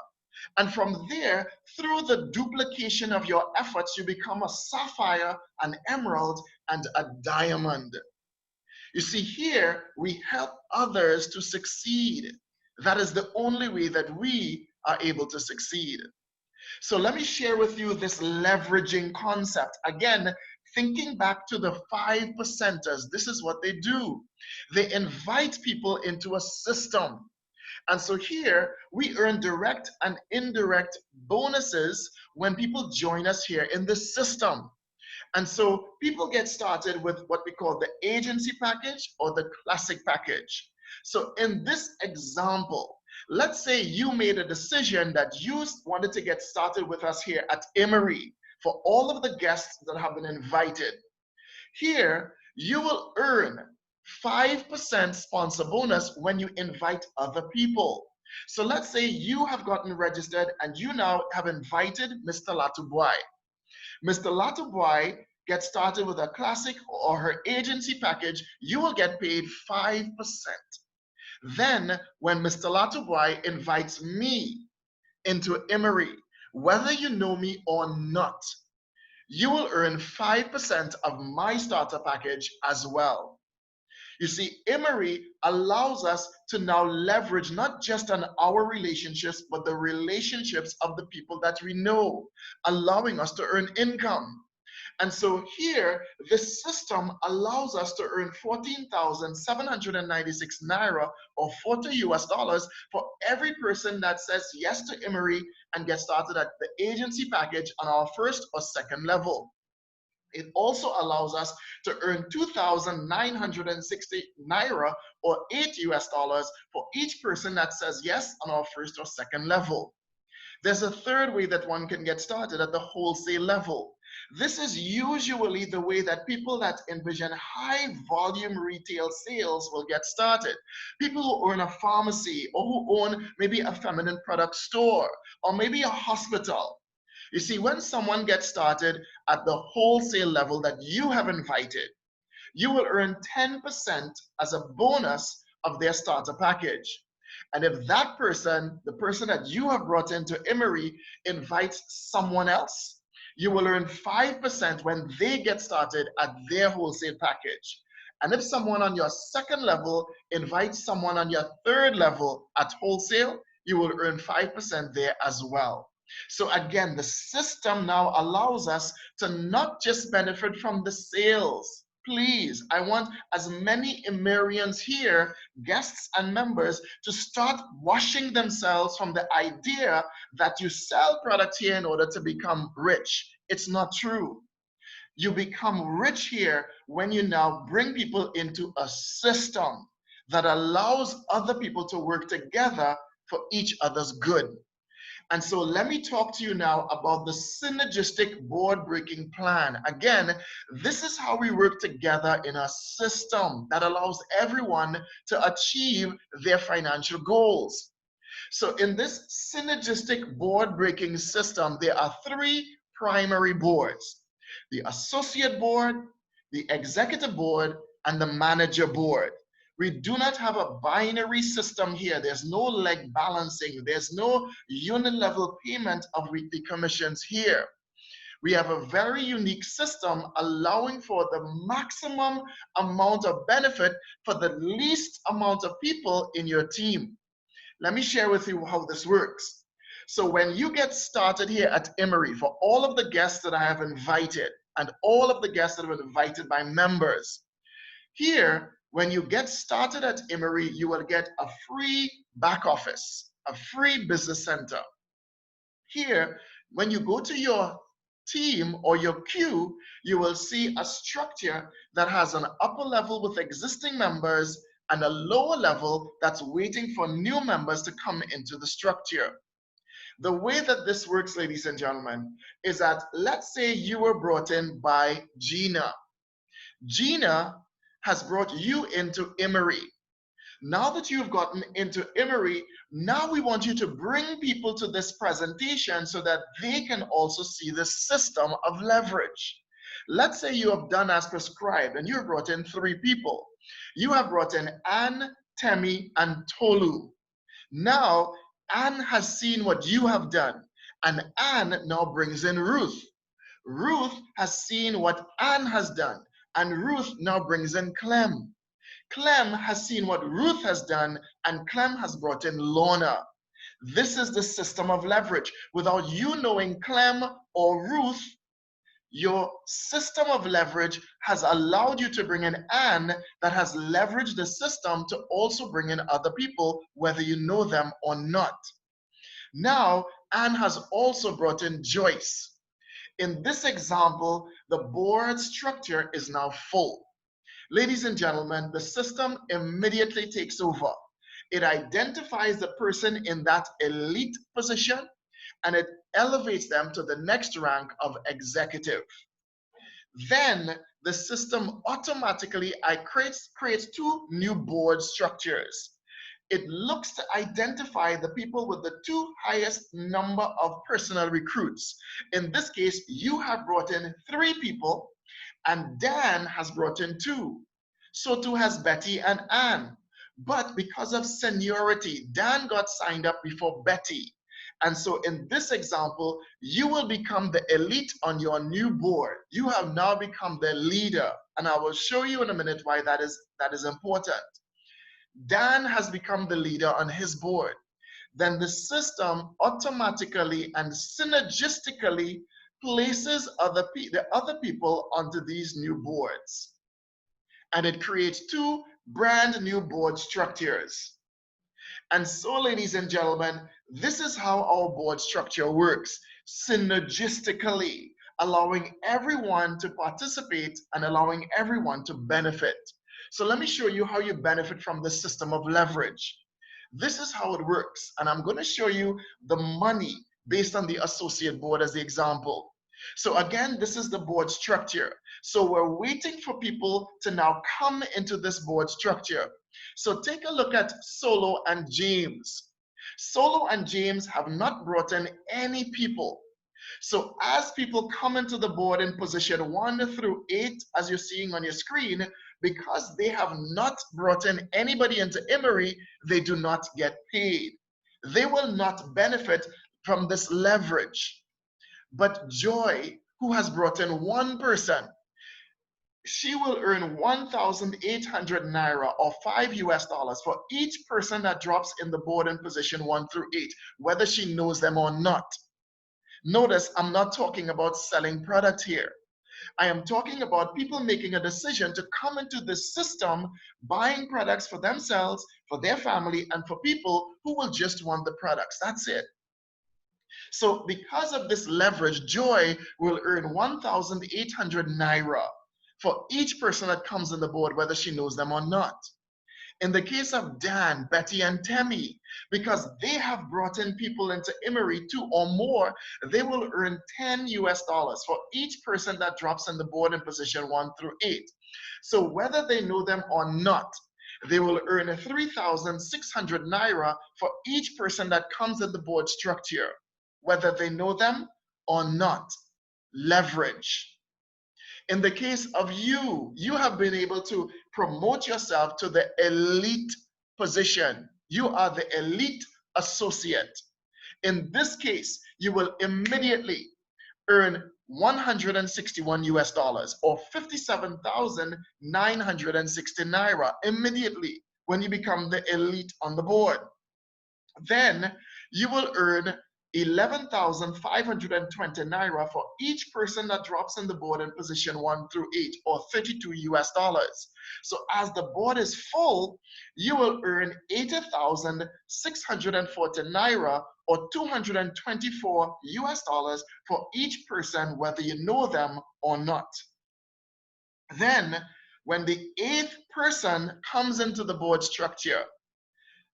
And from there, through the duplication of your efforts, you become a sapphire, an emerald, and a diamond. You see, here we help others to succeed. That is the only way that we are able to succeed. So let me share with you this leveraging concept. Again, thinking back to the 5%ers, this is what they do. They invite people into a system. And so here we earn direct and indirect bonuses when people join us here in this system. And so people get started with what we call the agency package or the classic package. So in this example, let's say you made a decision that you wanted to get started with us here at Emory for all of the guests that have been invited. Here, you will earn 5% sponsor bonus when you invite other people. So let's say you have gotten registered and you now have invited Mr. Talatu Bwai. Mr. Talatu Bwai gets started with a classic or her agency package, you will get paid 5%. Then when Mr. Talatu Bwai invites me into Emory, whether you know me or not, you will earn 5% of my starter package as well. You see, Emory allows us to now leverage not just on our relationships, but the relationships of the people that we know, allowing us to earn income. And so here, this system allows us to earn 14,796 Naira or 40 US dollars for every person that says yes to Emory and gets started at the agency package on our first or second level. It also allows us to earn 2,960 Naira or 8 US dollars for each person that says yes on our first or second level. There's a third way that one can get started at the wholesale level. This is usually the way that people that envision high volume retail sales will get started. People who own a pharmacy or who own maybe a feminine product store or maybe a hospital. You see, when someone gets started at the wholesale level that you have invited, you will earn 10% as a bonus of their starter package. And if that person, the person that you have brought into Emory, invites someone else, you will earn 5% when they get started at their wholesale package. And if someone on your second level invites someone on your third level at wholesale, you will earn 5% there as well. So again, the system now allows us to not just benefit from the sales. Please, I want as many Immerians here, guests and members, to start washing themselves from the idea that you sell products here in order to become rich. It's not true. You become rich here when you now bring people into a system that allows other people to work together for each other's good. And so let me talk to you now about the synergistic board breaking plan. Again, this is how we work together in a system that allows everyone to achieve their financial goals. So in this synergistic board breaking system, there are three primary boards: the associate board, the executive board, and the manager board. We do not have a binary system here. There's no leg balancing. There's no unit level payment of weekly commissions here. We have a very unique system allowing for the maximum amount of benefit for the least amount of people in your team. Let me share with you how this works. So when you get started here at Emory, for all of the guests that I have invited and all of the guests that have been invited by members, here, when you get started at Emory, you will get a free back office, a free business center. Here, when you go to your team or your queue, you will see a structure that has an upper level with existing members and a lower level that's waiting for new members to come into the structure. The way that this works, ladies and gentlemen, is that let's say you were brought in by Gina. Gina has brought you into Emory. Now that you've gotten into Emory, now we want you to bring people to this presentation so that they can also see the system of leverage. Let's say you have done as prescribed and you've brought in 3 people. You have brought in Anne, Temi, and Tolu. Now, Anne has seen what you have done, and Anne now brings in Ruth. Ruth has seen what Anne has done, and Ruth now brings in Clem. Clem has seen what Ruth has done, and Clem has brought in Lorna. This is the system of leverage. Without you knowing Clem or Ruth, your system of leverage has allowed you to bring in Anne that has leveraged the system to also bring in other people, whether you know them or not. Now, Anne has also brought in Joyce. In this example, the board structure is now full. Ladies and gentlemen, the system immediately takes over. It identifies the person in that elite position and it elevates them to the next rank of executive. Then the system automatically creates 2 new board structures. It looks to identify the people with the 2 highest number of personal recruits. In this case, you have brought in 3 people and Dan has brought in 2. So too has Betty and Anne. But because of seniority, Dan got signed up before Betty. And so in this example, you will become the elite on your new board. You have now become the leader. And I will show you in a minute why that is important. Dan has become the leader on his board. Then the system automatically and synergistically places the other people onto these new boards. And it creates 2 brand new board structures. And so, ladies and gentlemen, this is how our board structure works, synergistically, allowing everyone to participate and allowing everyone to benefit. So let me show you how you benefit from this system of leverage. This is how it works, and I'm going to show you the money based on the associate board as the example. So again, this is the board structure. So we're waiting for people to now come into this board structure. So take a look at Solo and James. Solo and James have not brought in any people. So as people come into the board in position 1 through 8, as you're seeing on your screen, because they have not brought in anybody into Emory, they do not get paid. They will not benefit from this leverage. But Joy, who has brought in 1 person, she will earn 1,800 Naira or $5 for each person that drops in the board in position 1 through 8, whether she knows them or not. Notice I'm not talking about selling product here. I am talking about people making a decision to come into this system, buying products for themselves, for their family, and for people who will just want the products. That's it. So because of this leverage, Joy will earn 1,800 Naira for each person that comes on the board, whether she knows them or not. In the case of Dan, Betty, and Temi, because they have brought in people into Emory 2 or more, they will earn $10 for each person that drops on the board in position 1 through 8. So whether they know them or not, they will earn 3,600 Naira for each person that comes in the board structure, whether they know them or not. Leverage. In the case of you, you have been able to promote yourself to the elite position. You are the elite associate. In this case, you will immediately earn 161 US dollars or 57,960 naira immediately when you become the elite on the board. Then you will earn 11,520 naira for each person that drops on the board in position 1 through 8 or 32 US dollars. So as the board is full, you will earn 80,640 naira or 224 US dollars for each person, whether you know them or not. Then when the 8th person comes into the board structure,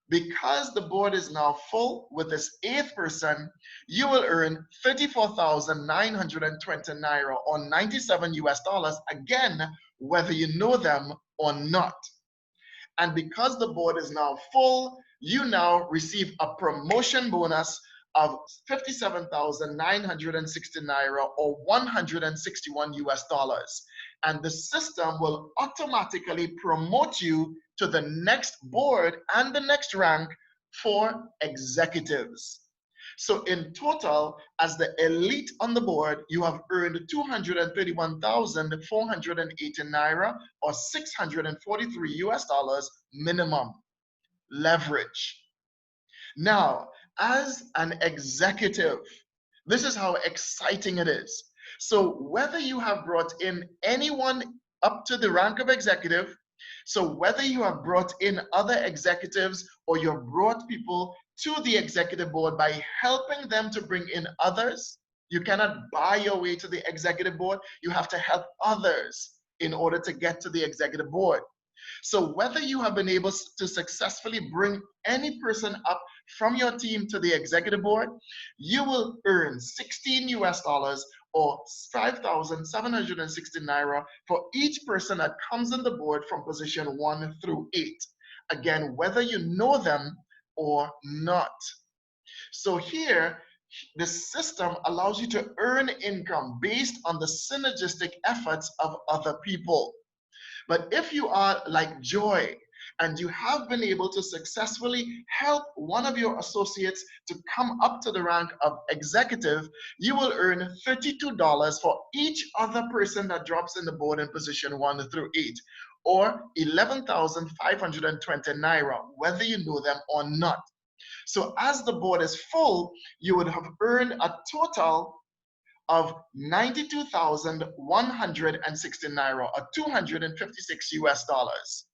because the board is now full with this 8th person, you will earn 34,920 naira or 97 US dollars, again, whether you know them or not. And because the board is now full, you now receive a promotion bonus of 57,960 naira or 161 US dollars. And the system will automatically promote you to the next board and the next rank for executives. So in total, as the elite on the board, you have earned 231,480 naira or 643 US dollars minimum leverage. Now, as an executive, this is how exciting it is. So whether you have brought in anyone up to the rank of executive, so whether you have brought in other executives or you have brought people to the executive board by helping them to bring in others, you cannot buy your way to the executive board. You have to help others in order to get to the executive board. So whether you have been able to successfully bring any person up from your team to the executive board, you will earn 16 US dollars or 5,760 naira for each person that comes on the board from position 1 through 8. Again, whether you know them or not. So here, the system allows you to earn income based on the synergistic efforts of other people. But if you are like Joy and you have been able to successfully help one of your associates to come up to the rank of executive, you will earn $32 for each other person that drops in the board in position 1 through 8, or 11,520 naira, whether you know them or not. So as the board is full, you would have earned a total of 92,160 naira, or 256 US dollars.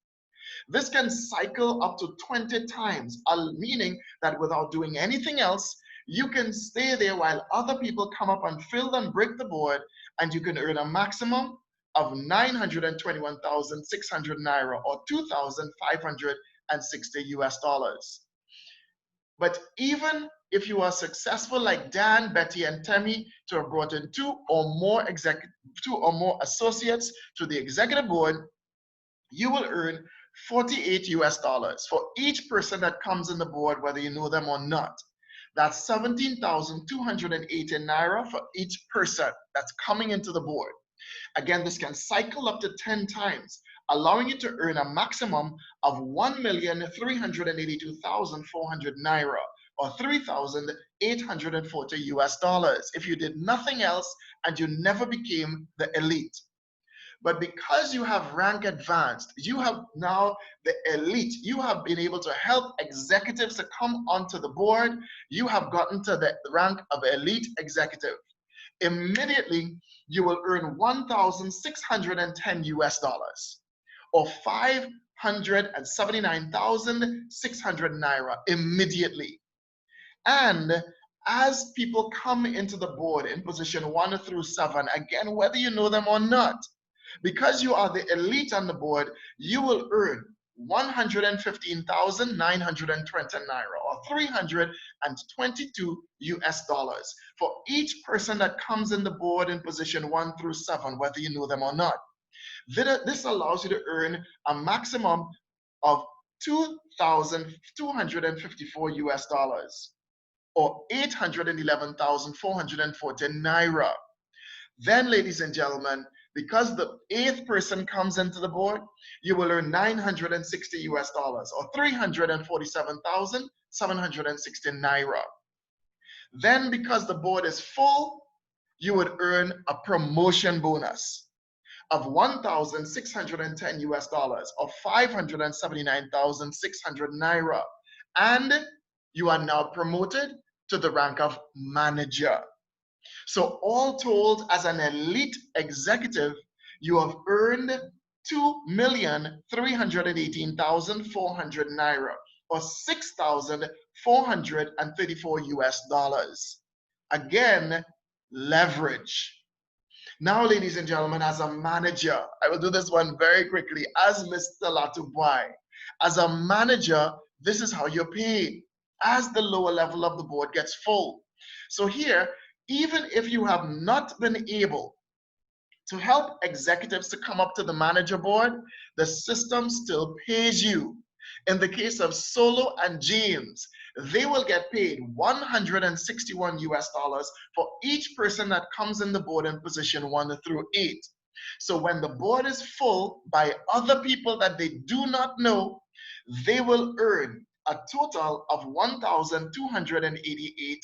This can cycle up to 20 times, meaning that without doing anything else, you can stay there while other people come up and fill and break the board, and you can earn a maximum of 921,600 naira, or 2,560 US dollars. But even if you are successful like Dan, Betty, and Temi to have brought in two or more associates to the executive board, you will earn 48 US dollars for each person that comes on the board, whether you know them or not. That's 17,280 naira for each person that's coming into the board. Again, this can cycle up to 10 times, allowing you to earn a maximum of 1,382,400 naira, or 3,840 US dollars if you did nothing else and you never became the elite. But because you have rank advanced, you have now the elite, you have been able to help executives to come onto the board, you have gotten to the rank of elite executive. Immediately, you will earn 1,610 US dollars, or 579,600 naira immediately. And as people come into the board in position 1 through 7, again, whether you know them or not, because you are the elite on the board, you will earn 115,920 naira, or 322 US dollars for each person that comes in the board in position 1 through 7, whether you know them or not. This allows you to earn a maximum of 2,254 US dollars, or 811,440 naira. Then, ladies and gentlemen, because the 8th person comes into the board, you will earn 960 US dollars, or 347,760 naira. Then, because the board is full, you would earn a promotion bonus of 1,610 US dollars or 579,600 naira. And you are now promoted to the rank of manager. So all told, as an elite executive, you have earned 2,318,400 naira or 6,434 US dollars. Again, leverage. Now, ladies and gentlemen, as a manager, I will do this one very quickly. As Mr. Talatu Bwai, as a manager, this is how you're paid as the lower level of the board gets full. So here, even if you have not been able to help executives to come up to the manager board, the system still pays you. In the case of Solo and James, they will get paid 161 US dollars for each person that comes in the board in position 1 through 8. So when the board is full by other people that they do not know, they will earn a total of $1,288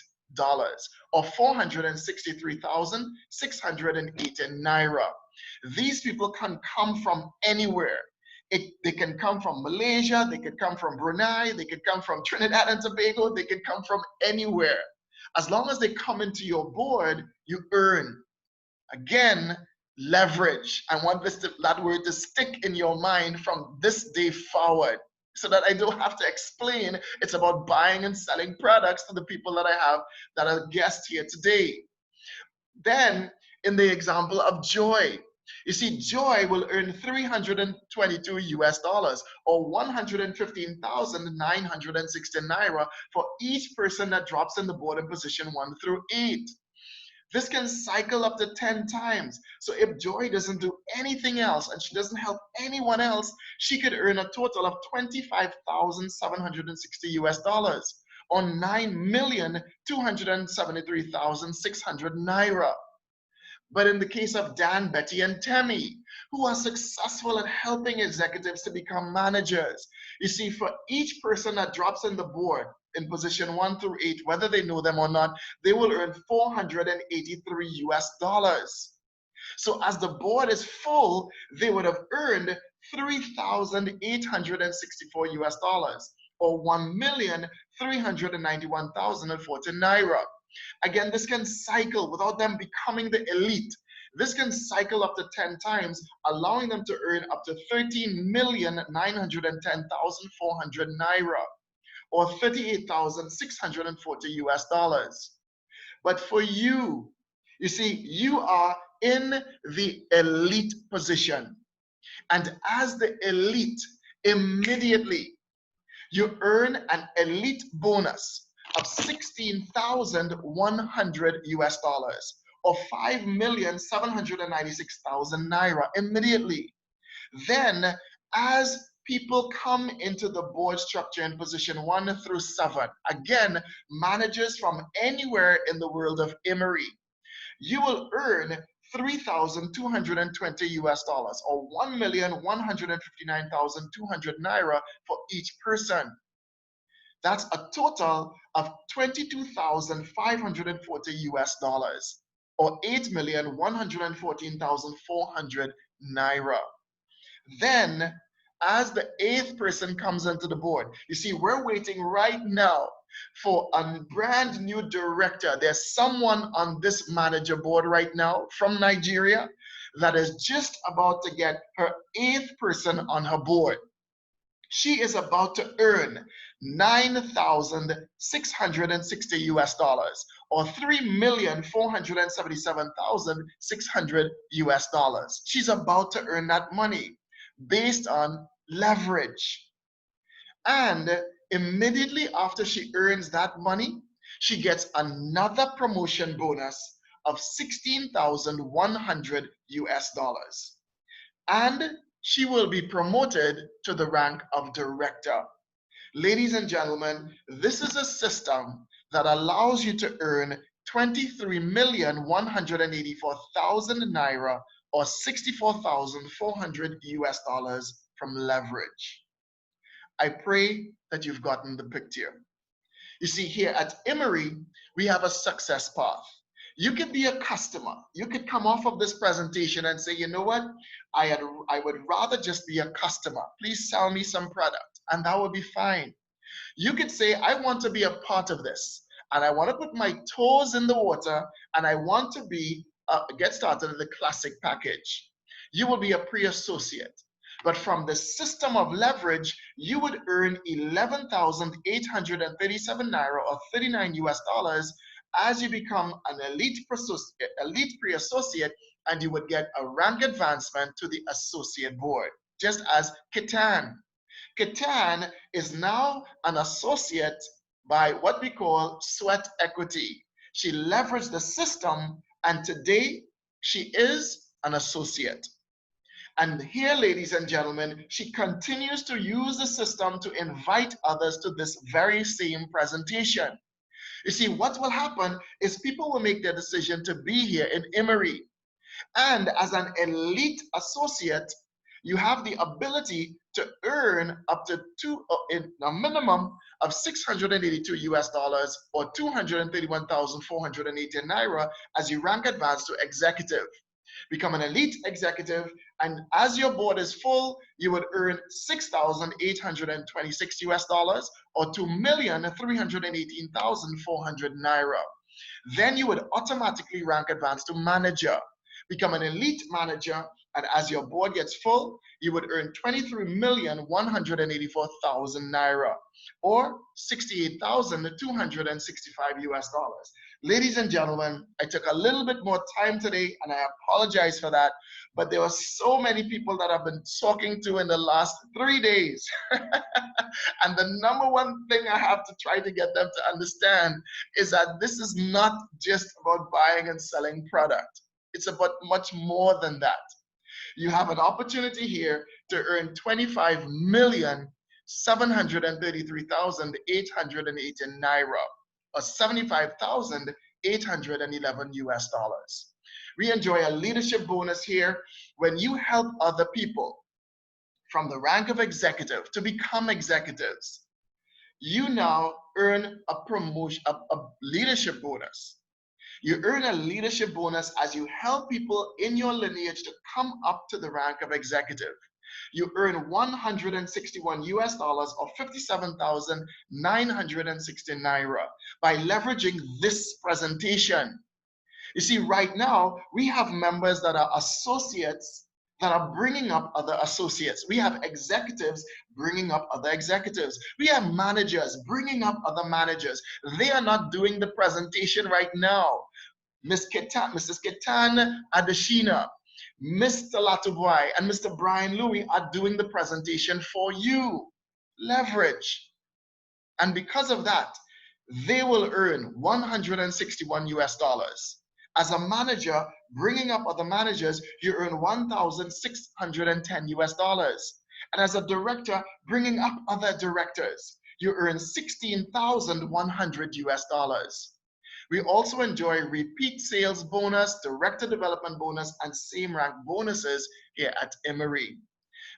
or 463,680 naira. These people can come from anywhere. They can come from Malaysia, they could come from Brunei, they could come from Trinidad and Tobago, they could come from anywhere. As long as they come into your board, you earn. Again, leverage. I want that word to stick in your mind from this day forward, so that I don't have to explain. It's about buying and selling products to the people that I have that are guests here today. Then, in the example of Joy, you see, Joy will earn 322 US dollars or 115,960 naira for each person that drops in the board in position 1 through 8. This can cycle up to 10 times. So if Joy doesn't do anything else and she doesn't help anyone else, she could earn a total of 25,760 US dollars or 9,273,600 naira. But in the case of Dan, Betty, and Tammy, who are successful at helping executives to become managers, you see, for each person that drops in the board in position 1 through 8, whether they know them or not, they will earn 483 US dollars. So as the board is full, they would have earned 3,864 US dollars or 1,391,040 naira. Again, this can cycle without them becoming the elite. This can cycle up to 10 times, allowing them to earn up to 13,910,400 naira or 38,640 US dollars. But for you, you see, you are in the elite position. And as the elite, immediately you earn an elite bonus of 16,100 US dollars or 5,796,000 naira immediately. Then, as people come into the board structure in position 1 through 7, again, managers from anywhere in the world of IMMERI, you will earn 3,220 US dollars or 1,159,200 naira for each person. That's a total of 22,540 US dollars or 8,114,400 naira. Then, as the 8th person comes into the board, you see, we're waiting right now for a brand new director. There's someone on this manager board right now from Nigeria that is just about to get her 8th person on her board. She is about to earn 9,660 US dollars or 3,477,600 US dollars. She's about to earn that money based on leverage. And immediately after she earns that money, she gets another promotion bonus of 16,100 US dollars. And she will be promoted to the rank of director. Ladies and gentlemen, this is a system that allows you to earn 23,184,000 naira or 64,400 US dollars from leverage. I pray that you've gotten the picture. You see, here at IMMERI, we have a success path. You could be a customer. You could come off of this presentation and say, you know what? I would rather just be a customer. Please sell me some product. And that would be fine. You could say, I want to be a part of this. And I want to put my toes in the water. And I want to be get started in the classic package. You will be a pre-associate. But from the system of leverage, you would earn 11,837 naira or 39 US dollars as you become an elite pre-associate, and you would get a rank advancement to the associate board, just as Kitan. Kitan is now an associate by what we call sweat equity. She leveraged the system, and today she is an associate. And here, ladies and gentlemen, she continues to use the system to invite others to this very same presentation. You see, what will happen is people will make their decision to be here in IMMERI. And as an elite associate, you have the ability to earn up to a minimum of 682 US dollars or 231,480 naira as you rank advanced to executive. Become an elite executive, and as your board is full, you would earn 6,826 US dollars or 2,318,400 naira. Then you would automatically rank advanced to manager. Become an elite manager, and as your board gets full, you would earn 23,184,000 naira or 68,265 US dollars. Ladies and gentlemen, I took a little bit more time today, and I apologize for that, but there were so many people that I've been talking to in the last 3 days. And the number one thing I have to try to get them to understand is that this is not just about buying and selling product. It's about much more than that. You have an opportunity here to earn 25,733,880 naira or 75,811 US dollars. We enjoy a leadership bonus here when you help other people from the rank of executive to become executives. You now earn a promotion, a leadership bonus. You earn a leadership bonus as you help people in your lineage to come up to the rank of executive. You earn 161 US dollars or 57,960 naira by leveraging this presentation. You see, right now, we have members that are associates that are bringing up other associates. We have executives bringing up other executives. We have managers bringing up other managers. They are not doing the presentation right now. Mrs. Ketan Adeshina, Mr. Talatu Bwai, and Mr. Brian Louis are doing the presentation for you. Leverage. And because of that, they will earn 161 US dollars. As a manager, bringing up other managers, you earn 1,610 US dollars. And as a director, bringing up other directors, you earn 16,100 US dollars. We also enjoy repeat sales bonus, director development bonus, and same rank bonuses here at IMMERI.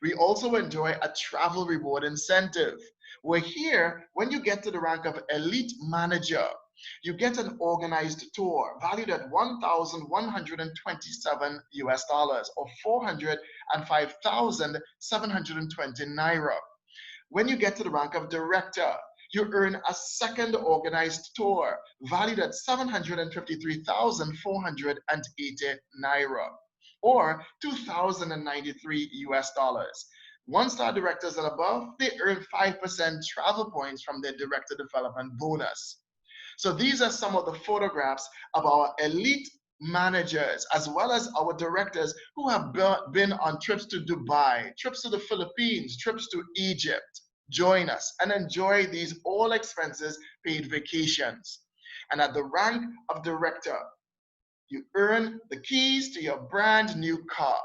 We also enjoy a travel reward incentive. We're here, when you get to the rank of elite manager, you get an organized tour valued at 1,127 US dollars or 405,720 naira. When you get to the rank of director, you earn a second organized tour valued at 753,480 naira or 2,093 US dollars. One-star directors and above, they earn 5% travel points from their director development bonus. So these are some of the photographs of our elite managers as well as our directors who have been on trips to Dubai, trips to the Philippines, trips to Egypt. Join us and enjoy these all expenses paid vacations. And at the rank of director, you earn the keys to your brand new car.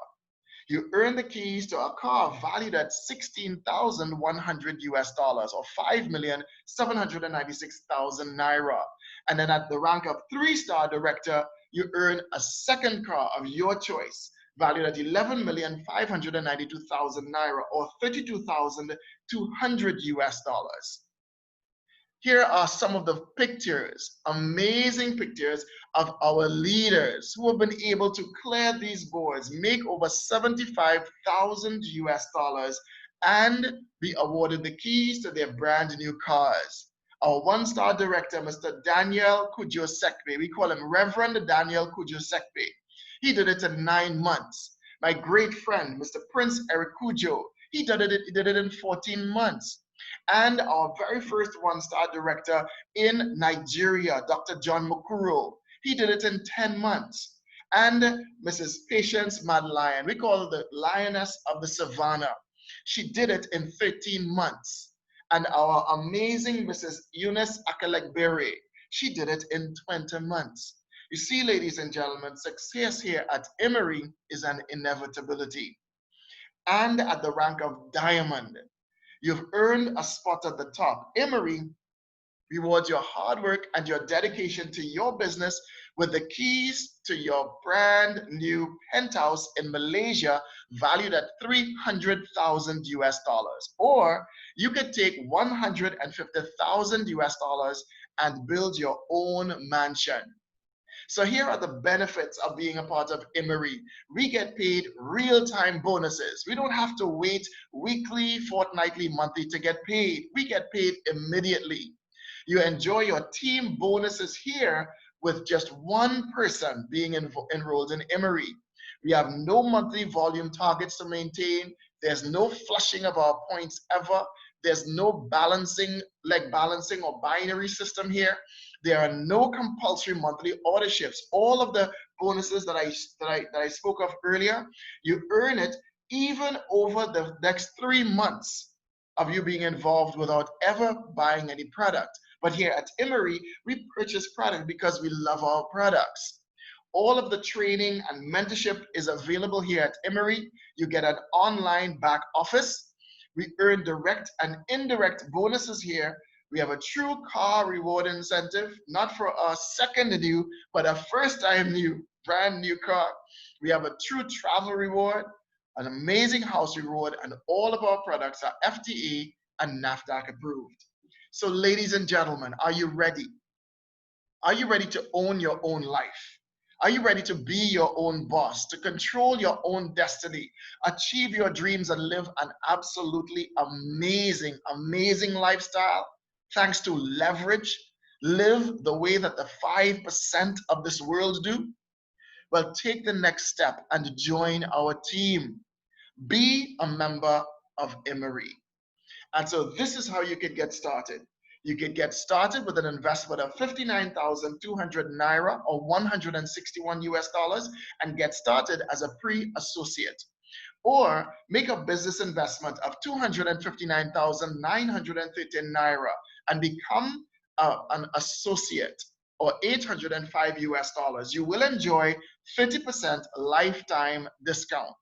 You earn the keys to a car valued at 16,100 US dollars or 5,796,000 naira. And then at the rank of 3-star director, you earn a second car of your choice valued at 11,592,000 naira or 32,200 US dollars. Here are some of the pictures, amazing pictures of our leaders who have been able to clear these boards, make over 75,000 US dollars, and be awarded the keys to their brand new cars. Our one-star director, Mr. Daniel Kujo Sekpe, we call him Reverend Daniel Kujo Sekpe. He did it in 9 months. My great friend, Mr. Prince Eric Kujo, he did it in 14 months. And our very first one-star director in Nigeria, Dr. John Mukuro, he did it in 10 months. And Mrs. Patience Madlion, we call her the Lioness of the Savannah. She did it in 13 months. And our amazing Mrs. Eunice Akalekbere, she did it in 20 months. You see, ladies and gentlemen, success here at Emory is an inevitability. And at the rank of diamond, you've earned a spot at the top. Emory rewards your hard work and your dedication to your business with the keys to your brand new penthouse in Malaysia valued at 300,000 US dollars. Or you could take 150,000 US dollars and build your own mansion. So here are the benefits of being a part of Emory. We get paid real-time bonuses. We don't have to wait weekly, fortnightly, monthly to get paid. We get paid immediately. You enjoy your team bonuses here with just one person being enrolled in Emory. We have no monthly volume targets to maintain. There's no flushing of our points ever. There's no balancing, leg balancing or binary system here. There are no compulsory monthly orderships. All of the bonuses that I spoke of earlier, you earn it even over the next 3 months of you being involved without ever buying any product. But here at Emory, we purchase product because we love our products. All of the training and mentorship is available here at Emory. You get an online back office. We earn direct and indirect bonuses here. We have a true car reward incentive, not for a second new, but a first time new, brand new car. We have a true travel reward, an amazing house reward, and all of our products are FTA and NAFDAC approved. So ladies and gentlemen, are you ready? Are you ready to own your own life? Are you ready to be your own boss, to control your own destiny, achieve your dreams, and live an absolutely amazing, amazing lifestyle? Thanks to leverage, live the way that the 5% of this world do? Well, take the next step and join our team. Be a member of Emory. And so this is how you could get started. You could get started with an investment of 59,200 Naira or 161 US dollars and get started as a pre-associate. Or make a business investment of 259,913 Naira and become an associate or 805 US dollars. You will enjoy 50% lifetime discount.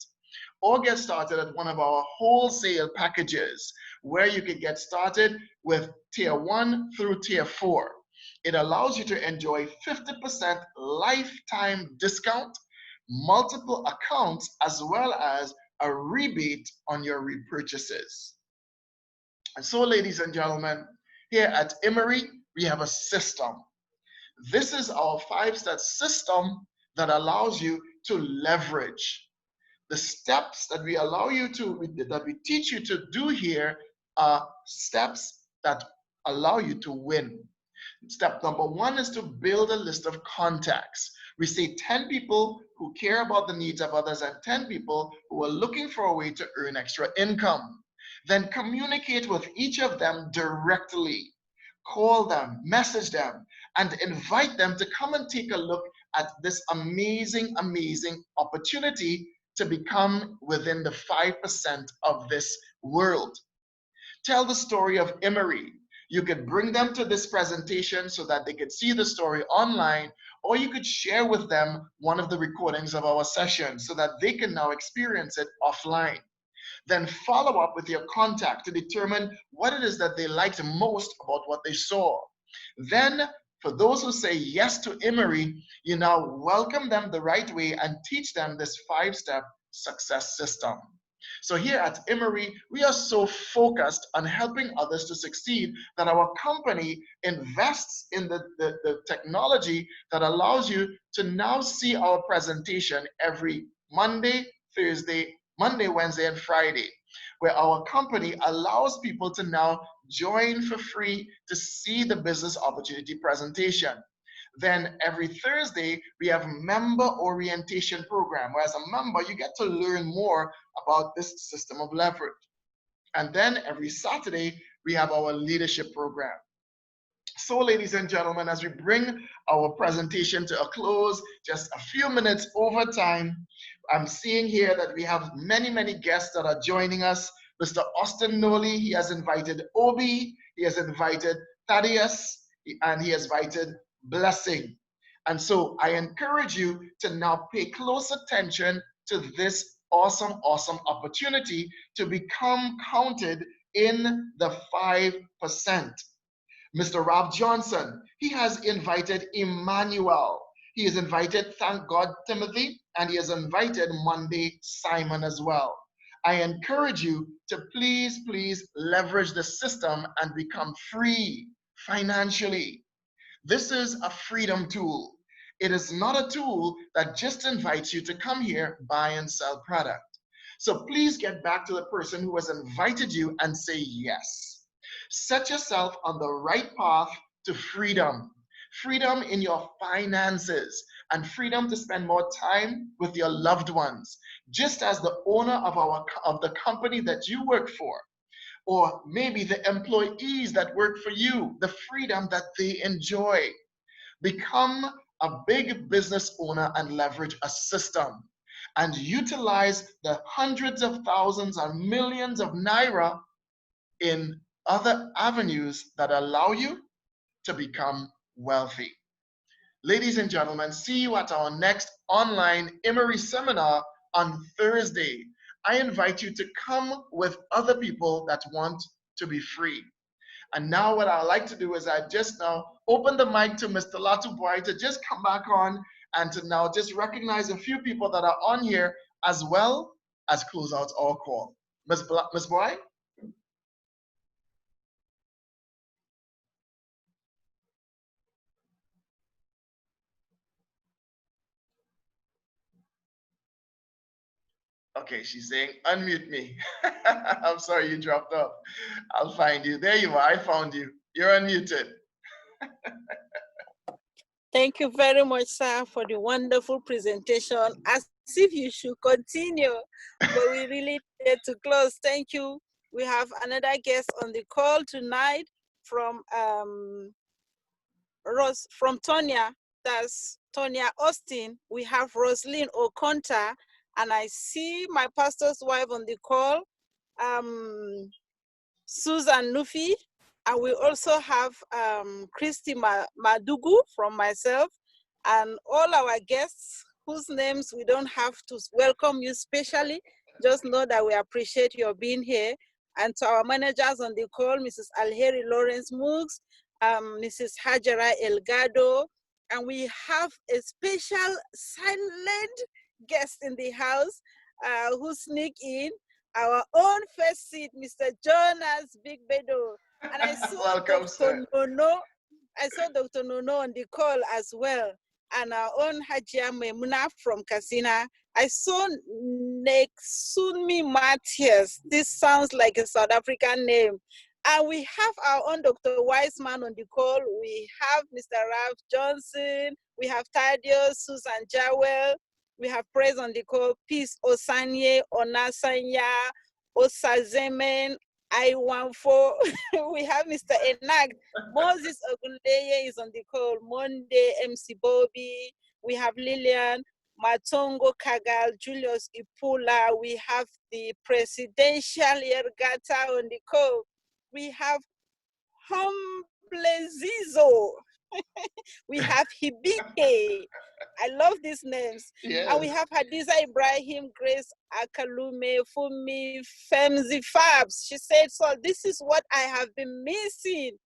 Or get started at one of our wholesale packages where you can get started with tier 1 through tier 4. It allows you to enjoy 50% lifetime discount, multiple accounts, as well as a rebate on your repurchases. And so, ladies and gentlemen, here at Emory, we have a system. This is our 5-step system that allows you to leverage. The steps that we allow you to, that we teach you to do here are steps that allow you to win. Step number 1 is to build a list of contacts. We say 10 people who care about the needs of others and 10 people who are looking for a way to earn extra income. Then communicate with each of them directly. Call them, message them, and invite them to come and take a look at this amazing, amazing opportunity to become within the 5% of this world. Tell the story of Emory. You could bring them to this presentation so that they could see the story online, or you could share with them one of the recordings of our session so that they can now experience it offline. Then follow up with your contact to determine what it is that they liked most about what they saw. Then, for those who say yes to Emory, you now welcome them the right way and teach them this 5-step success system. So here at Emory, we are so focused on helping others to succeed that our company invests in the technology that allows you to now see our presentation every Monday, Thursday, Monday, Wednesday, and Friday, where our company allows people to now join for free to see the business opportunity presentation. Then every Thursday, we have member orientation program, where as a member, you get to learn more about this system of leverage. And then every Saturday, we have our leadership program. So, ladies and gentlemen, as we bring our presentation to a close, just a few minutes over time, I'm seeing here that we have many, many guests that are joining us. Mr. Austin Noli, he has invited Obi, he has invited Thaddeus, and he has invited Blessing. And so I encourage you to now pay close attention to this awesome, awesome opportunity to become counted in the 5%. Mr. Rob Johnson, he has invited Emmanuel. He has invited, thank God, Timothy, and he has invited Monday Simon as well. I encourage you to please, please leverage the system and become free financially. This is a freedom tool. It is not a tool that just invites you to come here, buy and sell product. So please get back to the person who has invited you and say yes. Set yourself on the right path to freedom. Freedom in your finances and freedom to spend more time with your loved ones, just as the owner of the company that you work for, or maybe the employees that work for you, the freedom that they enjoy. Become a big business owner and leverage a system and utilize the hundreds of thousands and millions of naira in other avenues that allow you to become wealthy. Ladies and gentlemen, see you at our next online Emory seminar on Thursday. I invite you to come with other people that want to be free. And now what I like to do is I just now open the mic to Mr. Talatu Bwai to just come back on and to now just recognize a few people that are on here as well as close out our call. Ms. Bwai? Okay, she's saying, unmute me. I'm sorry you dropped off. I'll find you. There you are. I found you. You're unmuted. Thank you very much, sir, for the wonderful presentation. As if you should continue, but we really need to close. Thank you. We have another guest on the call tonight from Tonya. That's Tonya Austin. We have Roslyn Okonta, and I see my pastor's wife on the call, Susan Nufi. And we also have Christy Madugu from myself, and all our guests whose names we don't have to welcome you specially. Just know that we appreciate your being here. And to our managers on the call, Mrs. Alheri Lawrence Moogs, Mrs. Hajara Elgado, and we have a special silent guest in the house who sneak in, our own first seat, Mr. Jonas Big Bedo. And I saw Welcome, Dr. Nono. I saw Dr. Nono on the call as well. And our own Hajia Memuna from Kasina. I saw Nexunmi Matthias. This sounds like a South African name. And we have our own Dr. Wiseman on the call. We have Mr. Ralph Johnson. We have Thaddeus, Susan Jawel. We have praise on the call. Peace Osanye, Onasanya, Osazemen, I14. We have Mr. Enag. Moses Ogundeye is on the call. Monday, MC Bobby. We have Lillian, Matongo Kagal, Julius Ipula. We have the presidential Yergata on the call. We have Humblezizo. We have Hibike. I love these names. Yes. And we have Hadiza Ibrahim, Grace Akalume, Fumi, Femzi Fabs. She said, so this is what I have been missing.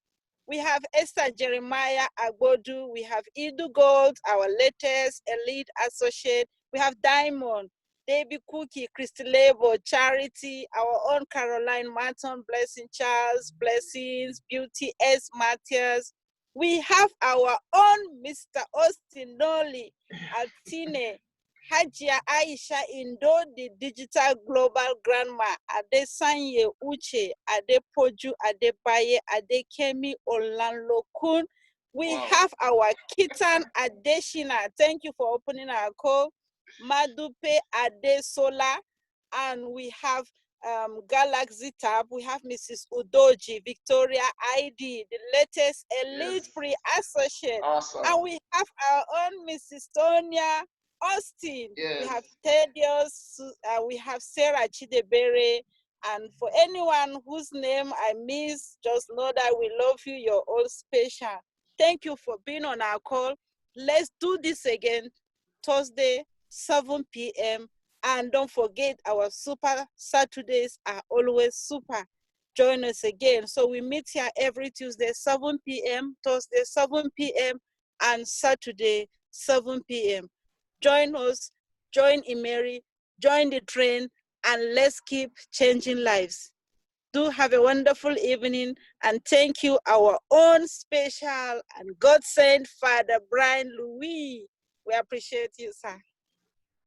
We have Esther Jeremiah Agbodu. We have Idu Gold, our latest elite associate. We have Diamond. Debbie Cookie, Christy Labor, Charity, our own Caroline Martin, Blessing Charles, Blessings, Beauty S. Matthias. We have our own Mr. Austin Nolly, Altine, Hajia Aisha Indo, the digital global grandma, Ade Sanye Uche, Ade Poju, Ade Baye, Ade Kemi Olanlokun. We have our Kitan Adeshina. Thank you for opening our call. Madupe Adesola, and we have Galaxy Tab. We have Mrs. Udoji, Victoria ID, the latest elite pre-associate. Awesome. And we have our own Mrs. Tonya Austin. Yes. We have Thaddeus, we have Sarah Chidebere. And for anyone whose name I miss, just know that we love you. You're all special. Thank you for being on our call. Let's do this again Thursday, 7 p.m. And don't forget, our super Saturdays are always super. Join us again. So we meet here every Tuesday, 7 p.m., Thursday, 7 p.m., and Saturday, 7 p.m. Join us, join IMMERI, join the train, and let's keep changing lives. Do have a wonderful evening, and thank you, our own special and God-sent Father Brian Louis. We appreciate you, sir.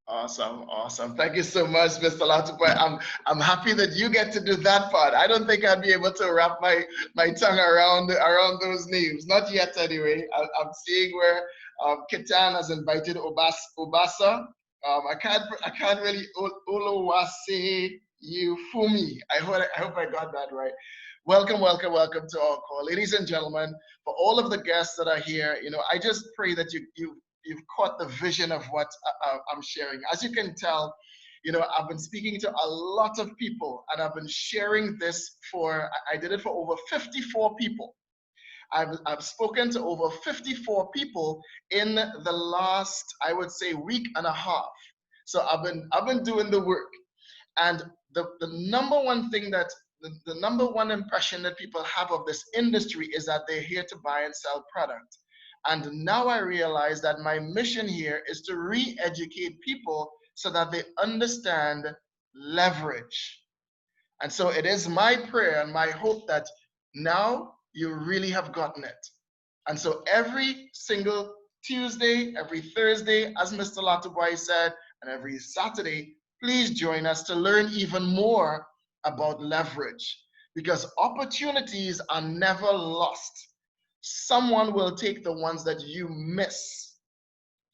Awesome, awesome. Thank you so much, Mr. Latupai. I'm happy that you get to do that part. I don't think I'd be able to wrap my tongue around those names. Not yet, anyway. I'm seeing where Kitan has invited Obasa. I can't really Olowase you Fumi. I hope I got that right. Welcome, welcome, welcome to our call, ladies and gentlemen. For all of the guests that are here, I just pray that you've caught the vision of what I'm sharing. As you can tell, I've been speaking to a lot of people, and I've been sharing this I did it for over 54 people. I've spoken to over 54 people in the last, I would say, week and a half. So I've been doing the work. And the number one thing that the number one impression that people have of this industry is that they're here to buy and sell product. And now I realize that my mission here is to re-educate people so that they understand leverage. And so it is my prayer and my hope that now you really have gotten it. And so every single Tuesday, every Thursday, as Mr. Latubai said, and every Saturday, please join us to learn even more about leverage, because opportunities are never lost. Someone will take the ones that you miss.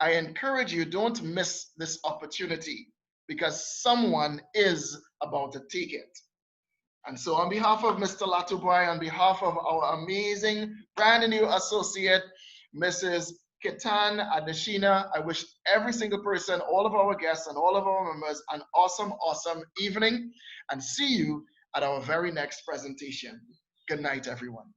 I encourage you, don't miss this opportunity, because someone is about to take it. And so on behalf of Mr. Latubai, on behalf of our amazing brand new associate, Mrs. Kitan Adeshina, I wish every single person, all of our guests and all of our members an awesome, awesome evening, and see you at our very next presentation. Good night, everyone.